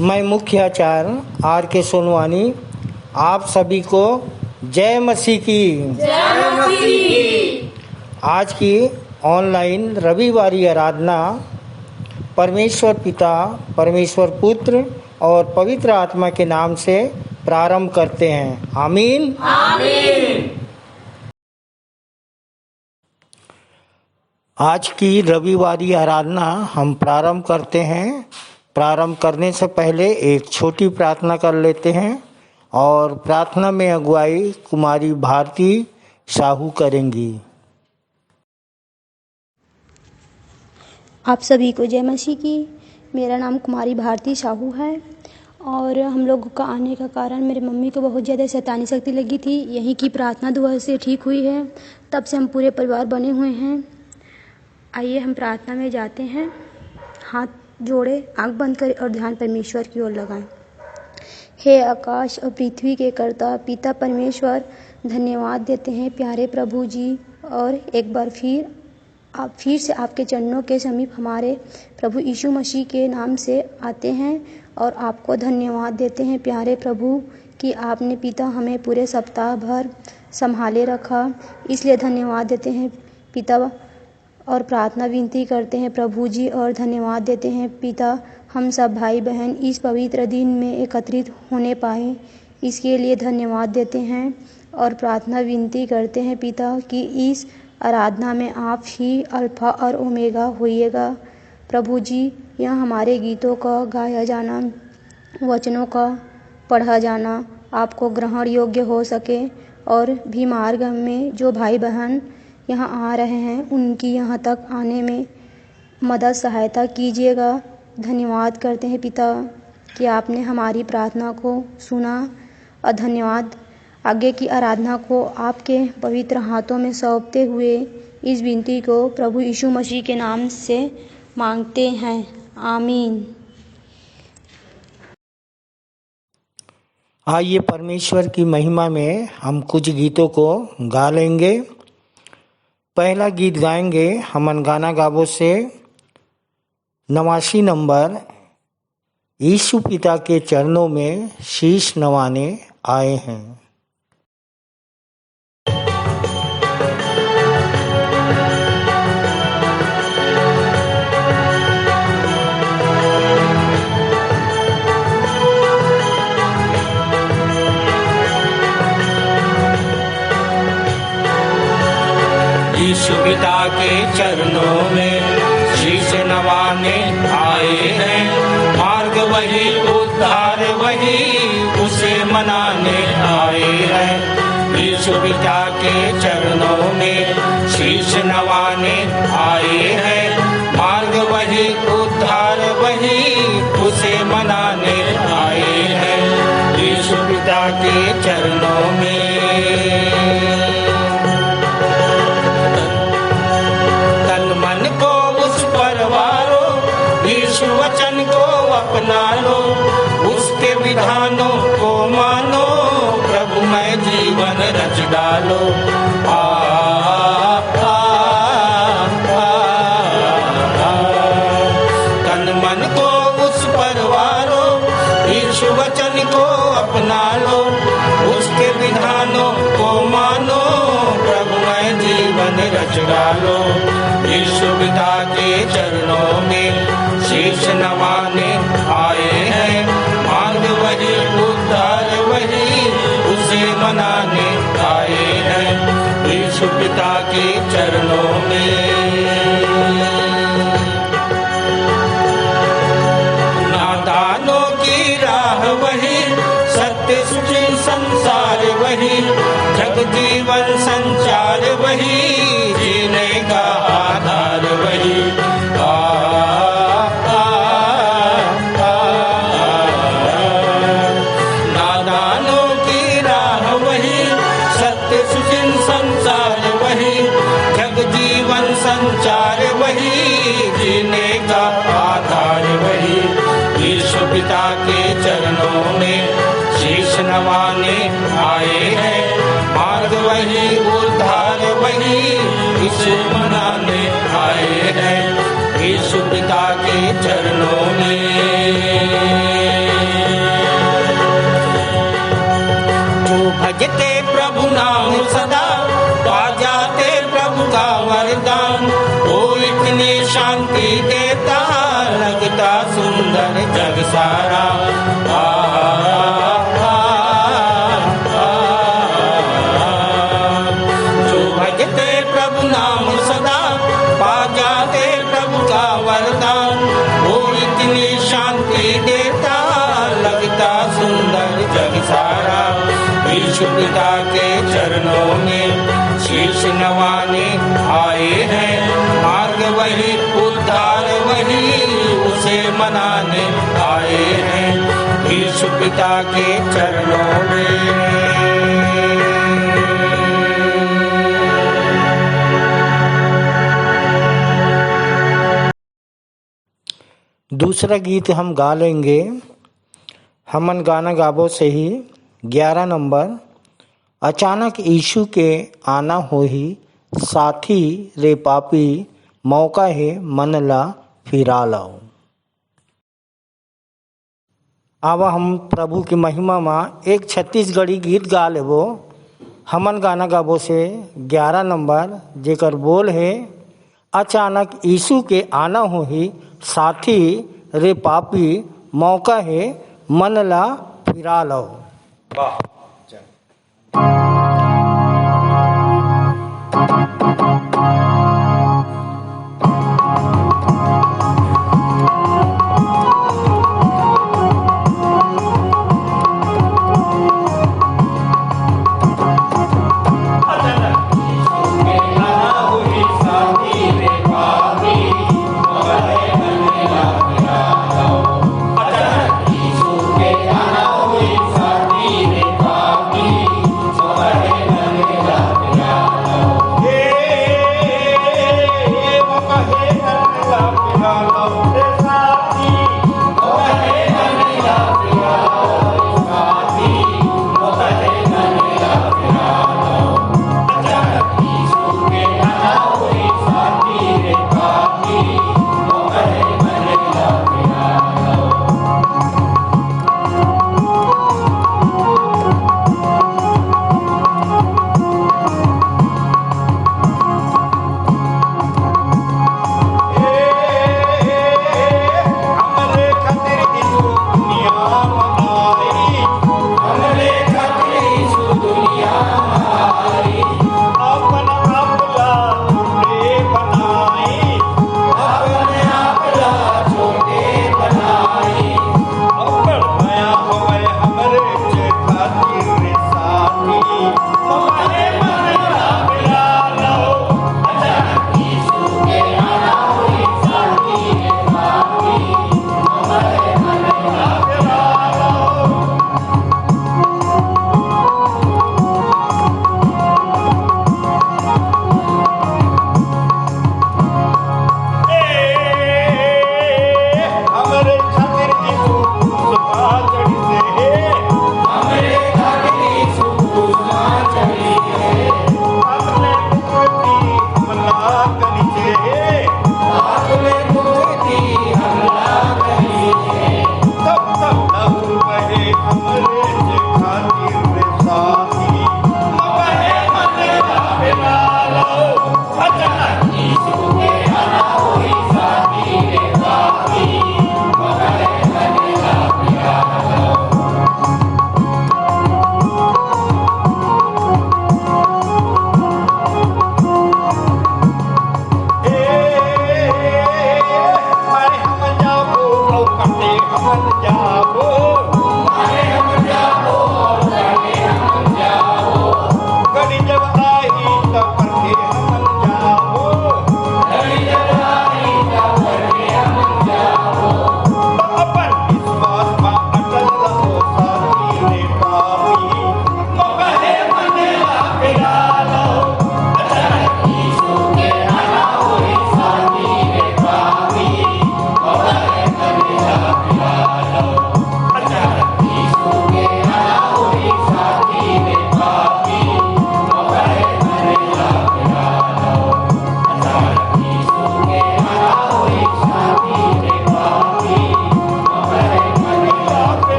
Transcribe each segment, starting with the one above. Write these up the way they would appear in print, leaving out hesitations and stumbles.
मैं मुख्य आचार्य आर के सोनवानी आप सभी को जय मसीह की। जय मसीह। आज की ऑनलाइन रविवारी आराधना परमेश्वर पिता, परमेश्वर पुत्र और पवित्र आत्मा के नाम से प्रारंभ करते हैं। आमीन आमीन। आज की रविवारी आराधना हम प्रारंभ करते हैं। प्रारंभ करने से पहले एक छोटी प्रार्थना कर लेते हैं और प्रार्थना में अगुवाई कुमारी भारती साहू करेंगी। आप सभी को जय मसीह की। मेरा नाम कुमारी भारती साहू है और हम लोगों का आने का कारण मेरी मम्मी को बहुत ज़्यादा शैतानी शक्ति लगी थी। यहीं की प्रार्थना दुआ से ठीक हुई है। तब से हम पूरे परिवार बने हुए हैं। आइए हम प्रार्थना में जाते हैं। हाथ जोड़े, आंख बंद करें और ध्यान परमेश्वर की ओर लगाएं। हे आकाश और पृथ्वी के कर्ता पिता परमेश्वर, धन्यवाद देते हैं प्यारे प्रभु जी। और एक बार फिर से आपके चरणों के समीप हमारे प्रभु यीशु मसीह के नाम से आते हैं और आपको धन्यवाद देते हैं प्यारे प्रभु कि आपने पिता हमें पूरे सप्ताह भर संभाले रखा। इसलिए धन्यवाद देते हैं पिता और प्रार्थना विनती करते हैं प्रभु जी और धन्यवाद देते हैं पिता हम सब भाई बहन इस पवित्र दिन में एकत्रित होने पाए, इसके लिए धन्यवाद देते हैं और प्रार्थना विनती करते हैं पिता कि इस आराधना में आप ही अल्फा और ओमेगा होइएगा। प्रभु जी, यह हमारे गीतों का गाया जाना, वचनों का पढ़ा जाना आपको ग्रहण योग्य हो सके और भी मार्ग में जो भाई बहन यहाँ आ रहे हैं उनकी यहाँ तक आने में मदद सहायता कीजिएगा। धन्यवाद करते हैं पिता कि आपने हमारी प्रार्थना को सुना और धन्यवाद। आगे की आराधना को आपके पवित्र हाथों में सौंपते हुए इस विनती को प्रभु यीशु मसीह के नाम से मांगते हैं। आमीन। आइए परमेश्वर की महिमा में हम कुछ गीतों को गा लेंगे। पहला गीत गाएंगे हमन गाना गावो से 89 नंबर, यीशु पिता के चरणों में शीश नवाने आए हैं। यीशु पिता के चरणों में शीश नवाने आए हैं। मार्ग वही, उद्धार वही, उसे मनाने आए हैं। यीशु पिता के चरणों में शीश नवाने आए हैं। मार्ग वही, उद्धार वही, उसे मनाने आए हैं। यीशु पिता के चरणों में वचन को अपना लो, उसके विधानों को मानो, प्रभु में जीवन रच डालो। तन मन को उस पर वारो, यीशु वचन को अपना लो, उसके विधानों को मानो, प्रभु में जीवन रच डालो। यीशु पिता के चरणों में शीश नवाने आए हैं। मार्ग वही, उद्धार वही, उसे मनाने आए हैं। यीशु पिता के चरणों में नादानों की राह वही, सत्य सुचिल संसार वही, जग जीवन संचार वही, जीने का आधार वही। संचार वही, जीने का आधार वही। यीशु पिता के चरणों में शीश नवाने आए हैं। मार्ग वही, उद्धार वही, इसे मनाने आए हैं। यीशु पिता के चरणों में सारा। जो भजते प्रभु नाम सदा, पा जाते प्रभु का वरदान। वो इतनी शांति देता, लगता सुंदर जग सारा। ईश पिता के चरणों में शीश नवाने आए हैं, मार्ग वही उद्धार वही, उसे मनाने आए हैं ईश पिता के चरणों में। दूसरा गीत हम गा लेंगे हमन गाना गाबो से ही 11 नंबर। अचानक यीशु के आना हो ही, साथी रे पापी मौका है मन ला फिरा लाओ। अब हम प्रभु की महिमा में एक छत्तीसगढ़ी गीत गा लेबो हमन गाना गाबो से 11 नंबर, जेकर बोल है अचानक यीशु के आना हो ही, साथी रे पापी मौका है मन ला फिरा लो।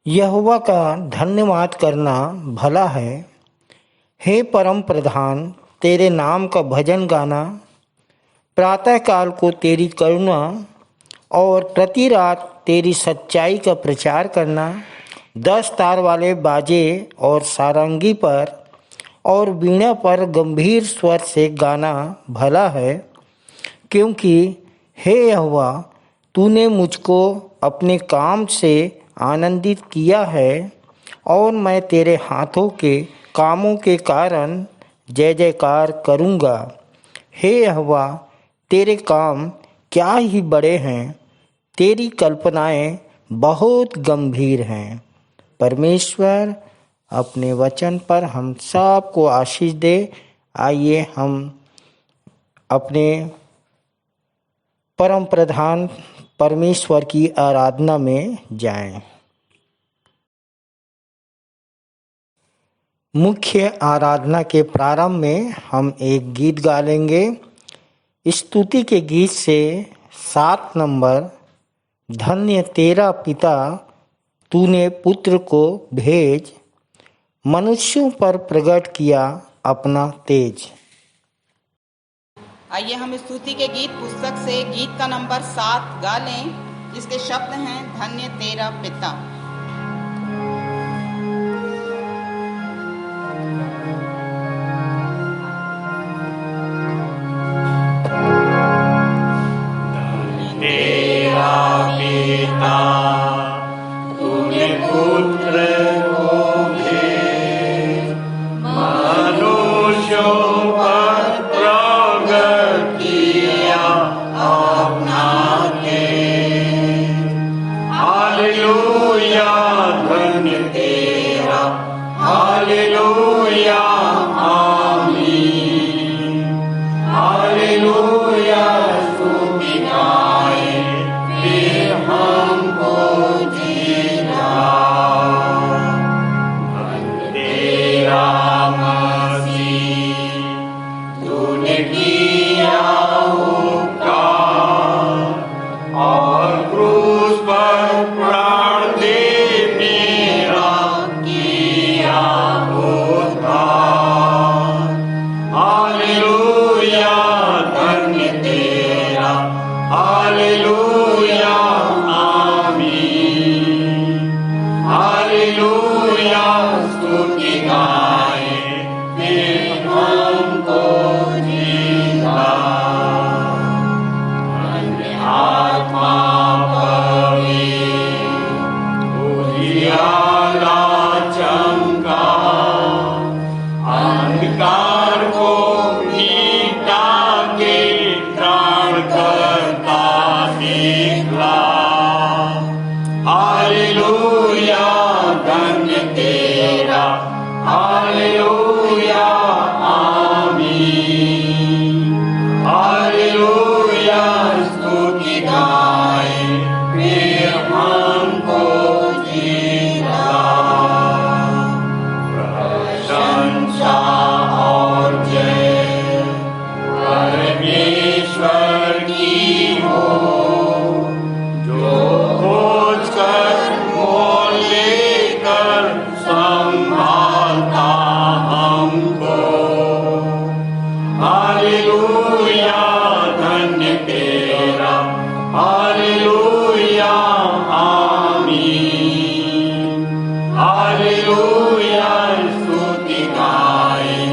यहोवा का धन्यवाद करना भला है, हे परम प्रधान, तेरे नाम का भजन गाना, प्रातःकाल को तेरी करुणा और प्रति रात तेरी सच्चाई का प्रचार करना, 10 तार वाले बाजे और सारंगी पर और वीणा पर गंभीर स्वर से गाना भला है, क्योंकि हे यहोवा, तूने मुझको अपने काम से आनंदित किया है और मैं तेरे हाथों के कामों के कारण जय जयकार करूँगा। हे यहोवा, तेरे काम क्या ही बड़े हैं, तेरी कल्पनाएं बहुत गंभीर हैं। परमेश्वर अपने वचन पर हम सबको आशीष दे। आइए हम अपने परम प्रधान परमेश्वर की आराधना में जाएं। मुख्य आराधना के प्रारंभ में हम एक गीत गा लेंगे। स्तुति के गीत से 7 नंबर, धन्य तेरा पिता, तूने पुत्र को भेज, मनुष्यों पर प्रकट किया अपना तेज। आइए हम स्तुति के गीत पुस्तक से गीत का नंबर 7 गा लें, जिसके शब्द हैं धन्य तेरा पिता। तूने पुत्र को भेज, मनुष्यों पर प्रकट किया अपना तेज। हालेलुया, धन्य तेरा, हालेलुया, आमीन। हालेलुया, स्तुति गाएं फिर हमको जीना। तेरा मसीह, तूने किया उपकार और क्रूस पर प्राण दे मेरा किया उद्धार। हालेलुया, धन्य तेरा, हालेलुया, आमीन। हालेलुया, स्तुति गाएं फिर हमको जीना। धन्य आत्मा पवित्र, उजियारा चमका, अंधकार को मिटा के त्राणकर्ता निकला। हालेलुया, धन्य तेरा, हालेलुया, आमीन। हालेलुया, स्तुति गाएं फिर हमको जीना। प्रशंसा और जय परमेश्वर की हो, जो खोज कर मोल लेकर संभालता हमको। हालेलुया, धन्य तेरा, हालेलुया, आमीन। हालेलुया, स्तुति गाएं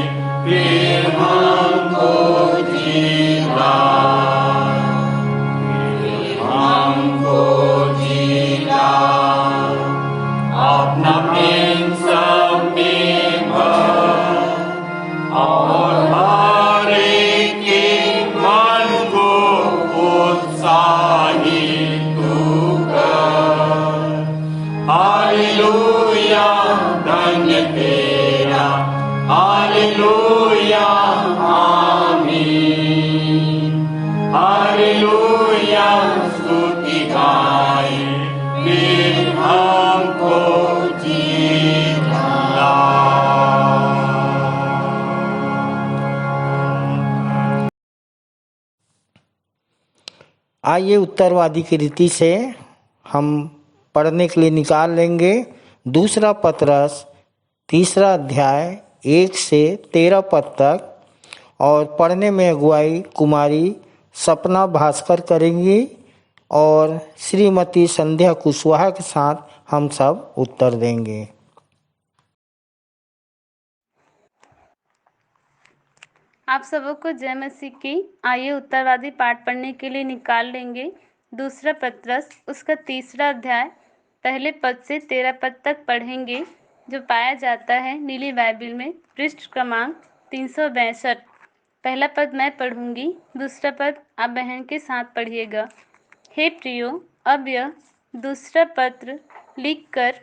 फिर हमको जीना। हमको जीना, अपना प्रेम सब में भर और हर एक के मन को उत्साहित तू कर। हालेलुया, धन्य तेरा, हालेलुया, आमीन। हालेलुया, स्तुति गाएं फिर हमको जीना। आइए उत्तरवादी की रीति से हम पढ़ने के लिए निकाल लेंगे। 2 पतरस 3 अध्याय 1 से 13 पद तक और पढ़ने में अगुवाई कुमारी सपना भास्कर करेंगी और श्रीमती संध्या कुशवाहा के साथ हम सब उत्तर देंगे। आप सबों को जय मसीह की। आइए उत्तरवादी पाठ पढ़ने के लिए निकाल लेंगे दूसरा पत्रस, उसका 3रा अध्याय, पहले पद से 13 पद तक पढ़ेंगे, जो पाया जाता है नीली बाइबिल में पृष्ठ क्रमांक 362। पहला पद मैं पढ़ूंगी, दूसरा पद आप बहन के साथ पढ़िएगा। हे प्रियो, अब यह दूसरा पत्र लिखकर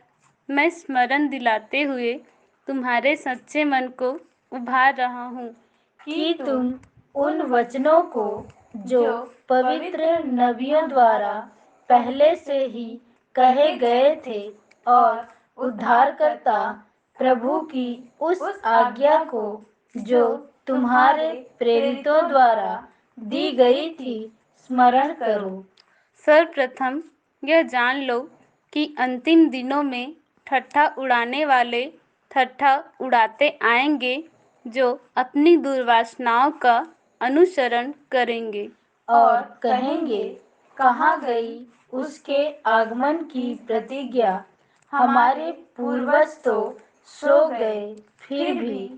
मैं स्मरण दिलाते हुए तुम्हारे सच्चे मन को उभार रहा हूँ कि तुम उन वचनों को जो पवित्र नबियों द्वारा पहले से ही कहे गए थे और उद्धारकर्ता प्रभु की उस आज्ञा को जो तुम्हारे प्रेरितों द्वारा दी गई थी स्मरण करो। सर्वप्रथम यह जान लो कि अंतिम दिनों में ठट्ठा उड़ाने वाले ठट्ठा उड़ाते आएंगे, जो अपनी दुर्वासनाओं का अनुसरण करेंगे और कहेंगे, कहाँ गई उसके आगमन की प्रतिज्ञा। हमारे पूर्वज तो सो गए, फिर भी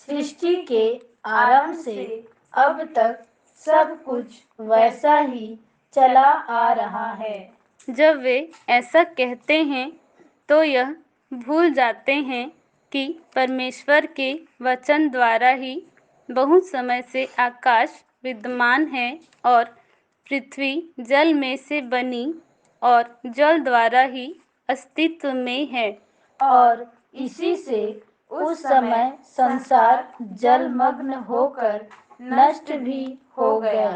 सृष्टि के आरंभ से अब तक सब कुछ वैसा ही चला आ रहा है। जब वे ऐसा कहते हैं तो यह भूल जाते हैं कि परमेश्वर के वचन द्वारा ही बहुत समय से आकाश विद्यमान है और पृथ्वी जल में से बनी और जल द्वारा ही अस्तित्व में है, और इसी से उस समय संसार जलमग्न होकर नष्ट भी हो गया।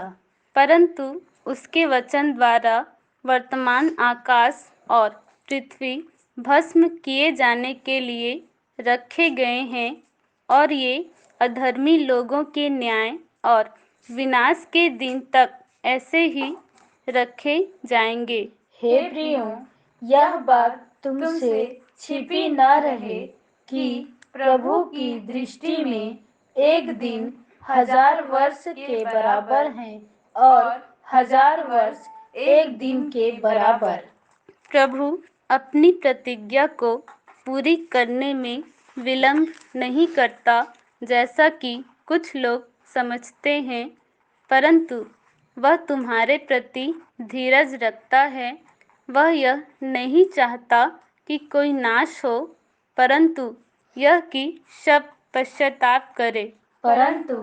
परंतु उसके वचन द्वारा वर्तमान आकाश और पृथ्वी भस्म किए जाने के लिए रखे गए हैं और ये अधर्मी लोगों के न्याय और विनाश के दिन तक ऐसे ही रखे जाएंगे। हे प्रियो, यह बात तुमसे छिपी न रहे कि प्रभु की दृष्टि में एक दिन 1000 वर्ष के बराबर है और 1000 वर्ष एक दिन के बराबर। प्रभु अपनी प्रतिज्ञा को पूरी करने में विलंब नहीं करता, जैसा कि कुछ लोग समझते हैं, परंतु वह तुम्हारे प्रति धीरज रखता है। वह यह नहीं चाहता कि कोई नाश हो, परंतु यह कि सब पश्चाताप करे। परंतु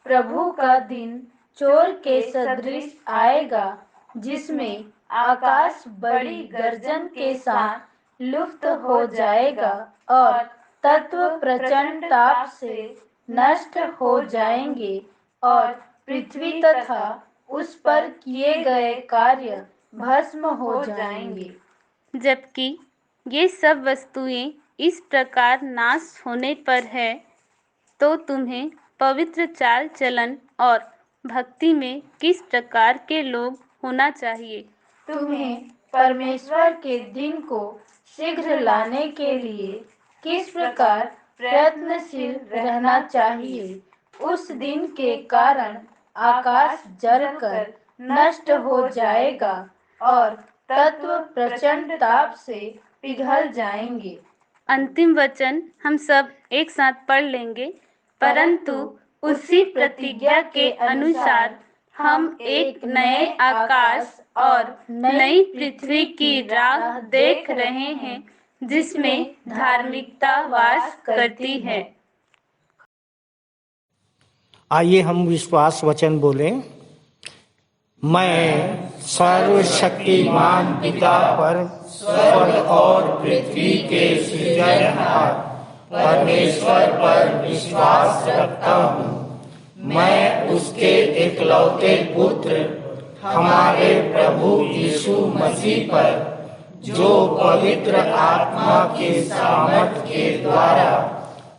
प्रभु का दिन चोर के सदृश आएगा, जिसमें आकाश बड़ी गर्जन के साथ लुप्त हो जाएगा और तत्व प्रचंड ताप से नष्ट हो जाएंगे और पृथ्वी तथा उस पर किए गए कार्य भस्म हो जाएंगे। जबकि ये सब वस्तुएं इस प्रकार नाश होने पर है, तो तुम्हें पवित्र चाल चलन और भक्ति में किस प्रकार के लोग होना चाहिए। तुम्हें परमेश्वर के दिन को शीघ्र लाने के लिए किस प्रकार प्रयत्नशील रहना चाहिए। उस दिन के कारण आकाश जलकर नष्ट हो जाएगा और तत्व प्रचंड ताप से पिघल जाएंगे। अंतिम वचन हम सब एक साथ पढ़ लेंगे। परंतु उसी प्रतिज्ञा के अनुसार हम एक नए आकाश और नई पृथ्वी की राह देख रहे हैं, जिसमें धार्मिकता वास करती है। आइए हम विश्वास वचन बोलें। मैं सर्वशक्तिमान पिता पर स्वर्ग और पृथ्वी के सृजनहार परमेश्वर पर विश्वास रखता हूँ। मैं उसके एकलौते पुत्र हमारे प्रभु यीशु मसीह पर, जो पवित्र आत्मा के सामर्थ के द्वारा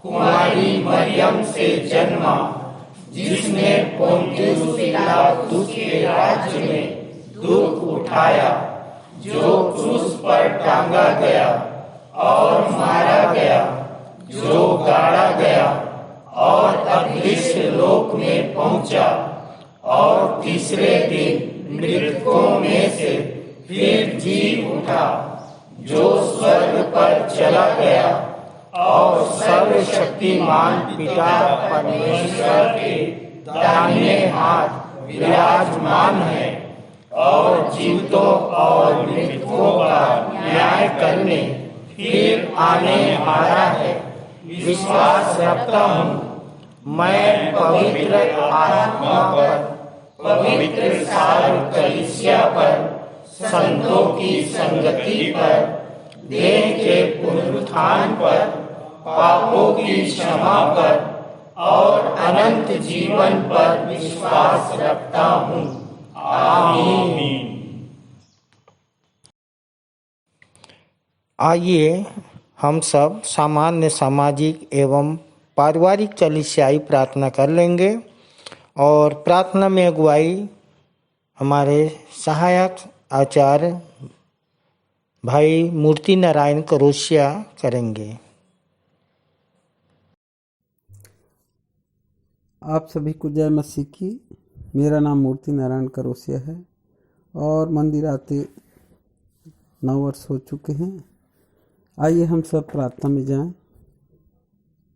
कुमारी मरियम से जन्मा, जिसने पोंतियुस पिलातुस के राज्य में दुख उठाया, जो क्रूस पर टांगा गया और मारा गया, जो गाड़ा गया इस लोक में पहुंचा और तीसरे दिन मृतकों में से फिर जी उठा, जो स्वर्ग पर चला गया और सर्वशक्तिमान पिता परमेश्वर के दाहिने हाथ विराजमान है और जीवितों और मृतकों का न्याय करने फिर आने वाला है। विश्वास रखता हूँ मैं पवित्र आत्मा पर, पवित्र सार्वभौमिक कलीसिया पर, संतों की संगति पर, देह के पुनरुत्थान पर, पापों की क्षमा पर और अनंत जीवन पर विश्वास रखता हूँ। आमीन। आइए हम सब सामान्य सामाजिक एवं पारिवारिक चालीसाई प्रार्थना कर लेंगे और प्रार्थना में अगुवाई हमारे सहायक आचार्य भाई मूर्ति नारायण करोसिया करेंगे। आप सभी को जय मसीह की। मेरा नाम मूर्ति नारायण करोसिया है और मंदिर आते 9 वर्ष हो चुके हैं। आइए हम सब प्रार्थना में जाएं।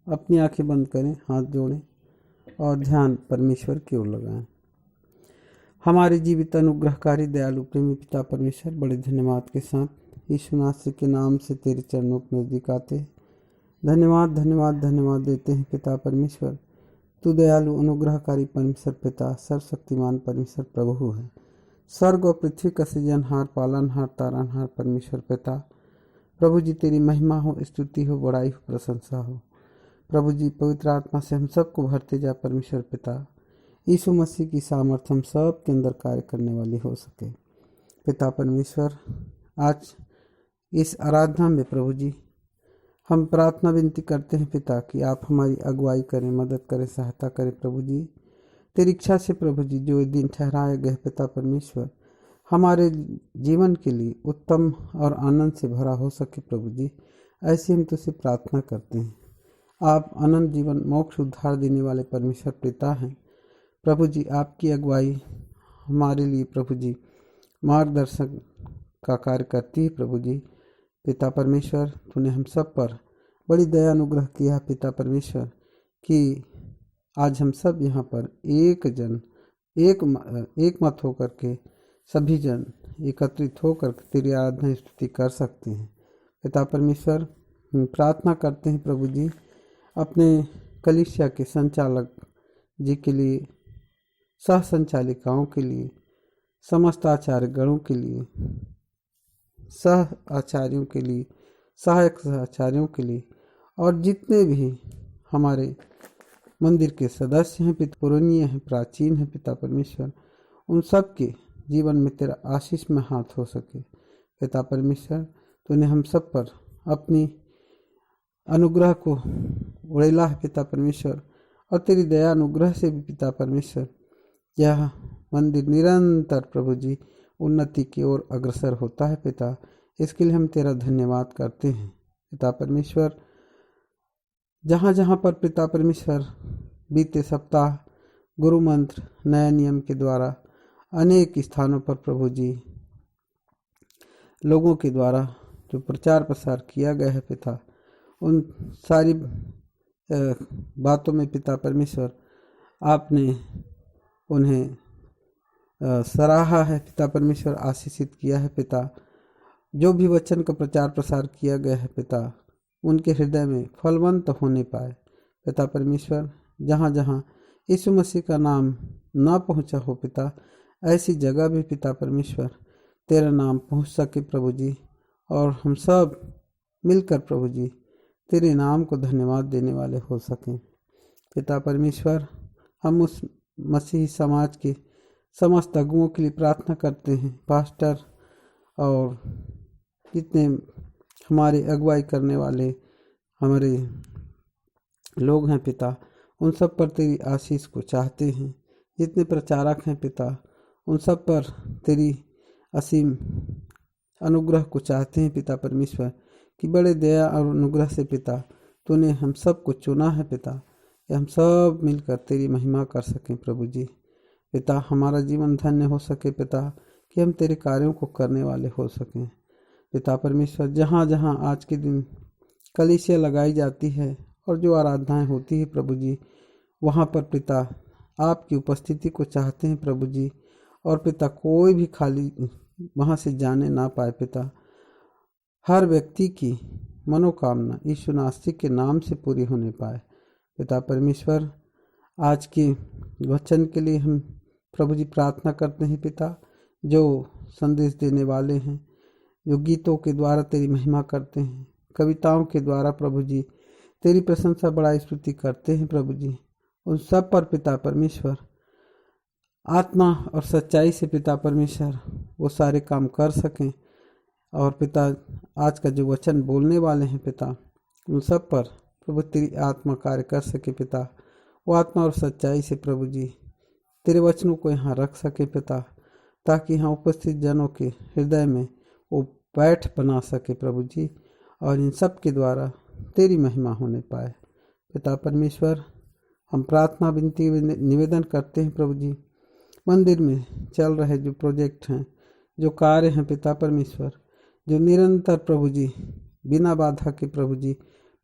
अपनी आंखें बंद करें, हाथ जोड़ें और ध्यान परमेश्वर की ओर लगाएं। हमारे जीवित अनुग्रहकारी दयालु प्रेमी पिता परमेश्वर, बड़े धन्यवाद के साथ यीशु नासरी के नाम से तेरे चरणों के नजदीक आते हैं। धन्यवाद धन्यवाद धन्यवाद देते हैं पिता परमेश्वर। तू दयालु अनुग्रहकारी परमेश्वर पिता, सर्वशक्तिमान परमेश्वर प्रभु है। स्वर्ग और पृथ्वी का सृजनहार, पालनहार, तारनहार परमेश्वर पिता, प्रभु जी तेरी महिमा हो, स्तुति हो, बड़ाई हो, प्रशंसा हो। प्रभु जी पवित्र आत्मा से हम सबको भरते जा परमेश्वर पिता। यीशु मसीह की सामर्थ्य हम सब के अंदर कार्य करने वाली हो सके। पिता परमेश्वर, आज इस आराधना में प्रभु जी हम प्रार्थना विनती करते हैं पिता कि आप हमारी अगुवाई करें, मदद करें, सहायता करें। प्रभु जी तेरी इच्छा से प्रभु जी जो दिन ठहराए गए पिता परमेश्वर हमारे जीवन के लिए उत्तम और आनंद से भरा हो सके। प्रभु जी ऐसे हम तुझसे प्रार्थना करते हैं। आप अनंत जीवन मोक्ष उद्धार देने वाले परमेश्वर पिता हैं। प्रभु जी आपकी अगुवाई हमारे लिए प्रभु जी मार्गदर्शन का कार्य करती है। प्रभु जी पिता परमेश्वर तूने हम सब पर बड़ी दया अनुग्रह किया पिता परमेश्वर कि आज हम सब यहाँ पर एक मत होकर के सभी जन एकत्रित होकर तेरी आराधना स्तुति कर सकते हैं। पिता परमेश्वर प्रार्थना करते हैं प्रभु जी अपने कलीसिया के संचालक जी के लिए, सह संचालिकाओं के लिए, समस्त आचार्य गणों के लिए, सह आचार्यों के लिए, सहायक आचार्यों के लिए और जितने भी हमारे मंदिर के सदस्य हैं, पुरानीय हैं, प्राचीन हैं पिता परमेश्वर, उन सब के जीवन में तेरा आशीष में हाथ हो सके। पिता परमेश्वर तूने हम सब पर अपनी अनुग्रह को उड़ेला है पिता परमेश्वर और तेरी दया अनुग्रह से भी पिता परमेश्वर यह मंदिर निरंतर प्रभु जी उन्नति की ओर अग्रसर होता है पिता। इसके लिए हम तेरा धन्यवाद करते हैं पिता परमेश्वर। जहाँ जहाँ पर पिता परमेश्वर बीते सप्ताह गुरु मंत्र नए नियम के द्वारा अनेक स्थानों पर प्रभु जी लोगों के द्वारा जो प्रचार प्रसार किया गया है पिता, उन सारी बातों में पिता परमेश्वर आपने उन्हें सराहा है पिता परमेश्वर, आशीषित किया है पिता। जो भी वचन का प्रचार प्रसार किया गया है पिता, उनके हृदय में फलवंत होने पाए पिता परमेश्वर। जहाँ जहाँ यीशु मसीह का नाम ना पहुँचा हो पिता, ऐसी जगह भी पिता परमेश्वर तेरा नाम पहुँच सके प्रभु जी, और हम सब मिलकर प्रभु जी तेरे नाम को धन्यवाद देने वाले हो सकें पिता परमेश्वर। हम उस मसीही समाज के समस्त अगुओं के लिए प्रार्थना करते हैं, पास्टर और जितने हमारे अगुवाई करने वाले हमारे लोग हैं पिता, उन सब पर तेरी आशीष को चाहते हैं। जितने प्रचारक हैं पिता, उन सब पर तेरी असीम अनुग्रह को चाहते हैं पिता परमेश्वर कि बड़े दया और अनुग्रह से पिता तूने हम सब को चुना है पिता। कि हम सब मिलकर तेरी महिमा कर सकें प्रभु जी। पिता, हमारा जीवन धन्य हो सके पिता, कि हम तेरे कार्यों को करने वाले हो सकें। पिता परमेश्वर, जहाँ जहाँ आज के दिन कलीसिया लगाई जाती है और जो आराधनाएं होती है प्रभु जी, वहाँ पर पिता आपकी उपस्थिति को चाहते हैं प्रभु जी। और पिता, कोई भी खाली वहाँ से जाने ना पाए पिता। हर व्यक्ति की मनोकामना यीशु नासरी के नाम से पूरी होने पाए। पिता परमेश्वर, आज के वचन के लिए हम प्रभु जी प्रार्थना करते हैं पिता। जो संदेश देने वाले हैं, जो गीतों के द्वारा तेरी महिमा करते हैं, कविताओं के द्वारा प्रभु जी तेरी प्रशंसा बड़ाई स्तुति करते हैं प्रभु जी, उन सब पर पिता परमेश्वर आत्मा और सच्चाई से पिता परमेश्वर वो सारे काम कर सकें। और पिता, आज का जो वचन बोलने वाले हैं पिता, उन सब पर प्रभु तेरी आत्मा कार्य कर सके पिता। वो आत्मा और सच्चाई से प्रभु जी तेरे वचनों को यहाँ रख सके पिता, ताकि यहाँ उपस्थित जनों के हृदय में वो बैठ बना सके प्रभु जी, और इन सब के द्वारा तेरी महिमा होने पाए। पिता परमेश्वर, हम प्रार्थना विनती निवेदन करते हैं प्रभु जी, मंदिर में चल रहे जो प्रोजेक्ट हैं, जो कार्य हैं पिता परमेश्वर, जो निरंतर प्रभु जी बिना बाधा के प्रभु जी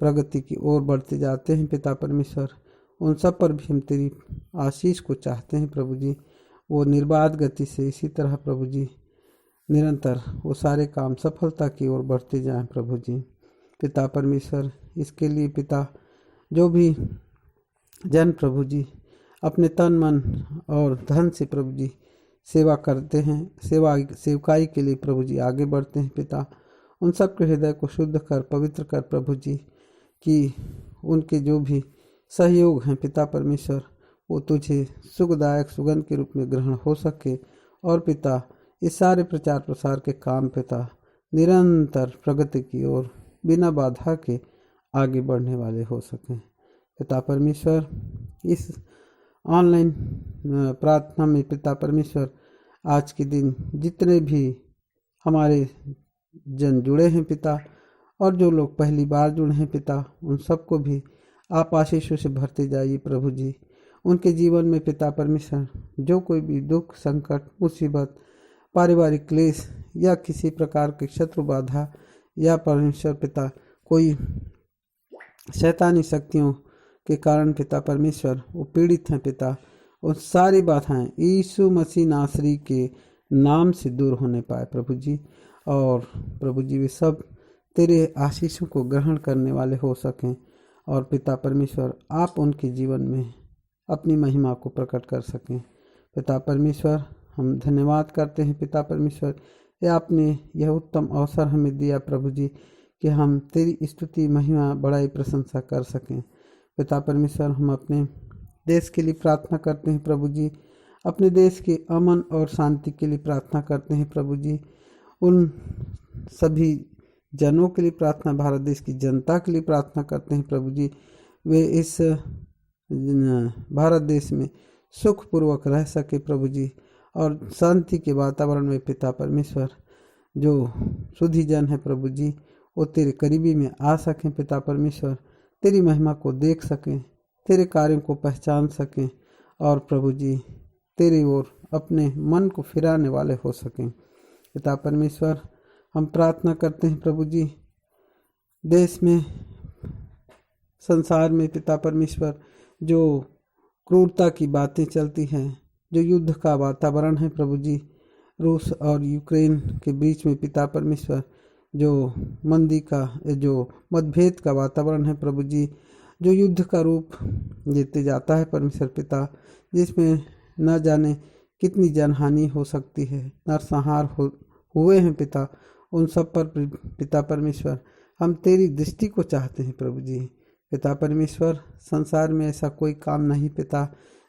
प्रगति की ओर बढ़ते जाते हैं पिता परमेश्वर, उन सब पर भी हम तेरी आशीष को चाहते हैं प्रभु जी। वो निर्बाध गति से इसी तरह प्रभु जी निरंतर वो सारे काम सफलता की ओर बढ़ते जाएं प्रभु जी। पिता परमेश्वर, इसके लिए पिता जो भी जन प्रभु जी अपने तन मन और धन से प्रभु जी सेवा करते हैं, सेवकाई के लिए प्रभु जी आगे बढ़ते हैं पिता, उन सब के हृदय को शुद्ध कर पवित्र कर प्रभु जी, कि उनके जो भी सहयोग हैं पिता परमेश्वर, वो तुझे सुखदायक सुगंध के रूप में ग्रहण हो सके। और पिता, इस सारे प्रचार प्रसार के काम पिता निरंतर प्रगति की ओर बिना बाधा के आगे बढ़ने वाले हो सकें। पिता परमेश्वर, इस ऑनलाइन प्रार्थना में पिता परमेश्वर आज के दिन जितने भी हमारे जन जुड़े हैं पिता, और जो लोग पहली बार जुड़े हैं पिता, उन सबको भी आप आशीषों से भरते जाइए प्रभु जी। उनके जीवन में पिता परमेश्वर जो कोई भी दुख, संकट, मुसीबत, पारिवारिक क्लेश या किसी प्रकार की शत्रु बाधा या परमेश्वर पिता कोई शैतानी शक्तियों के कारण पिता परमेश्वर वो पीड़ित हैं पिता, उन सारी बाधाएं यीशु मसीह नासरी के नाम से दूर होने पाए प्रभु जी। और प्रभु जी वे सब तेरे आशीषों को ग्रहण करने वाले हो सकें। और पिता परमेश्वर, आप उनके जीवन में अपनी महिमा को प्रकट कर सकें। पिता परमेश्वर, हम धन्यवाद करते हैं पिता परमेश्वर, ये आपने यह उत्तम अवसर हमें दिया प्रभु जी, कि हम तेरी स्तुति, महिमा, बड़ाई, प्रशंसा कर सकें। पिता परमेश्वर, हम अपने देश के लिए प्रार्थना करते हैं प्रभु जी, अपने देश के अमन और शांति के लिए प्रार्थना करते हैं प्रभु जी। उन सभी जनों के लिए प्रार्थना, भारत देश की जनता के लिए प्रार्थना करते हैं प्रभु जी, वे इस भारत देश में सुखपूर्वक रह सके प्रभु जी, और शांति के वातावरण में पिता परमेश्वर जो सुधी जन है प्रभु जी, वो तेरे करीबी में आ सकें पिता परमेश्वर, तेरी महिमा को देख सकें, तेरे कार्यों को पहचान सकें, और प्रभु जी तेरी ओर अपने मन को फिराने वाले हो सकें। पिता परमेश्वर, हम प्रार्थना करते हैं प्रभु जी, देश में, संसार में पिता परमेश्वर जो क्रूरता की बातें चलती हैं, जो युद्ध का वातावरण है प्रभु जी, रूस और यूक्रेन के बीच में पिता परमेश्वर जो मंदी का, जो मतभेद का वातावरण है प्रभु जी, जो युद्ध का रूप लेते जाता है परमेश्वर पिता, जिसमें न जाने कितनी जनहानि हो सकती है, नरसंहार हुए हैं पिता, उन सब पर पिता परमेश्वर हम तेरी दृष्टि को चाहते हैं प्रभु जी। पिता परमेश्वर, संसार में ऐसा कोई काम नहीं पिता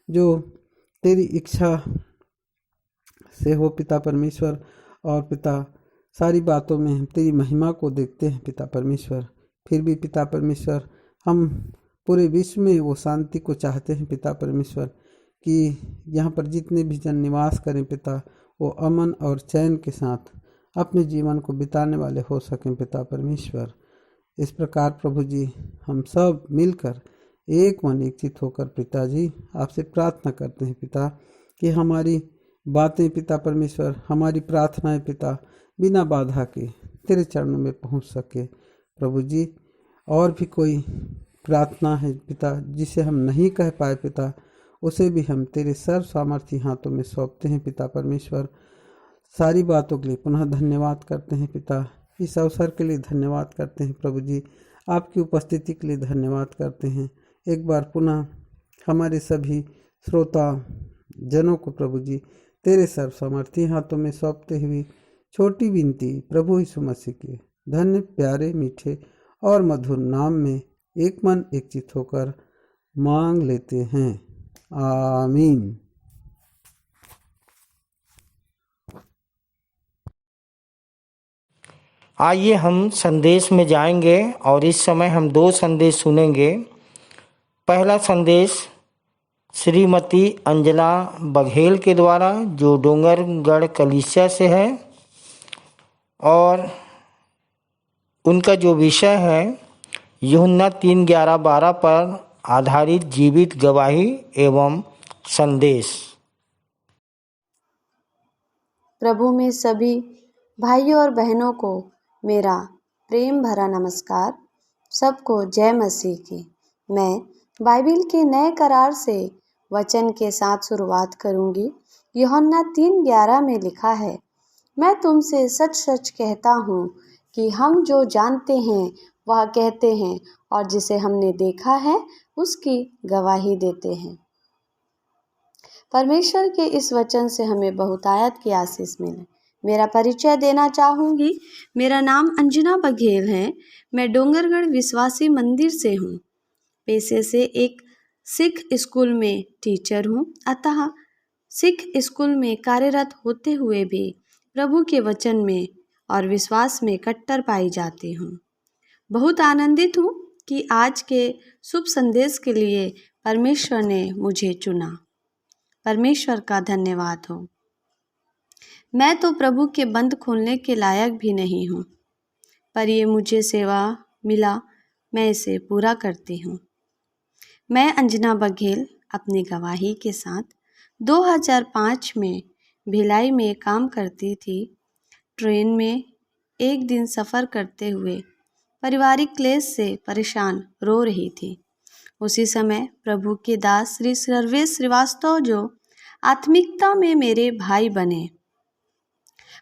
जो तेरी इच्छा से हो पिता परमेश्वर, और पिता सारी बातों में हम तेरी महिमा को देखते हैं पिता परमेश्वर। फिर भी पिता परमेश्वर, हम पूरे विश्व में वो शांति को चाहते हैं पिता परमेश्वर, कि यहाँ पर जितने भी जन निवास करें पिता, वो अमन और चैन के साथ अपने जीवन को बिताने वाले हो सकें पिता परमेश्वर। इस प्रकार प्रभु जी हम सब मिलकर एक मन एक चित होकर पिताजी आपसे प्रार्थना करते हैं पिता कि हमारी बातें पिता परमेश्वर, हमारी प्रार्थनाएं पिता बिना बाधा के तेरे चरणों में पहुंच सके प्रभु जी। और भी कोई प्रार्थना है पिता जिसे हम नहीं कह पाए पिता, उसे भी हम तेरे सर्व सामर्थ्य हाथों में सौंपते हैं पिता परमेश्वर। सारी बातों के लिए पुनः धन्यवाद करते हैं पिता, इस अवसर के लिए धन्यवाद करते हैं प्रभु जी, आपकी उपस्थिति के लिए धन्यवाद करते हैं। एक बार पुनः हमारे सभी श्रोता जनों को प्रभु जी तेरे सर्व सामर्थ्य हाथों में सौंपते हुए छोटी विनती प्रभु यीशु मसीह के धन्य प्यारे मीठे और मधुर नाम में एक मन एक चित होकर मांग लेते हैं, आमीन। आइए हम संदेश में जाएंगे और इस समय हम 2 संदेश सुनेंगे। पहला संदेश श्रीमती अंजना बघेल के द्वारा जो डोंगरगढ़ कलीसिया से है, और उनका जो विषय है यूहन्ना 3:11-12 पर आधारित जीवित गवाही एवं संदेश। प्रभु में सभी भाइयों और बहनों को मेरा प्रेम भरा नमस्कार। सबको जय मसीह की। मैं बाइबिल के नए करार से वचन के साथ शुरुआत करूंगी। यूहन्ना 3:11 में लिखा है, मैं तुमसे सच सच कहता हूँ कि हम जो जानते हैं वह कहते हैं और जिसे हमने देखा है उसकी गवाही देते हैं। परमेश्वर के इस वचन से हमें बहुतायत की आशीष मिले। मेरा परिचय देना चाहूँगी। मेरा नाम अंजना बघेल है। मैं डोंगरगढ़ विश्वासी मंदिर से हूँ। पेशे से एक सिख स्कूल में टीचर हूँ, अतः सिख स्कूल में कार्यरत होते हुए भी प्रभु के वचन में और विश्वास में कट्टर पाई जाती हूँ। बहुत आनंदित हूँ कि आज के शुभ संदेश के लिए परमेश्वर ने मुझे चुना। परमेश्वर का धन्यवाद हो। मैं तो प्रभु के बंद खोलने के लायक भी नहीं हूँ, पर ये मुझे सेवा मिला, मैं इसे पूरा करती हूँ। मैं अंजना बघेल अपनी गवाही के साथ 2005 में भिलाई में काम करती थी। ट्रेन में एक दिन सफ़र करते हुए पारिवारिक क्लेश से परेशान रो रही थी। उसी समय प्रभु के दास श्री सर्वेश श्रीवास्तव जो आत्मिकता में मेरे भाई बने,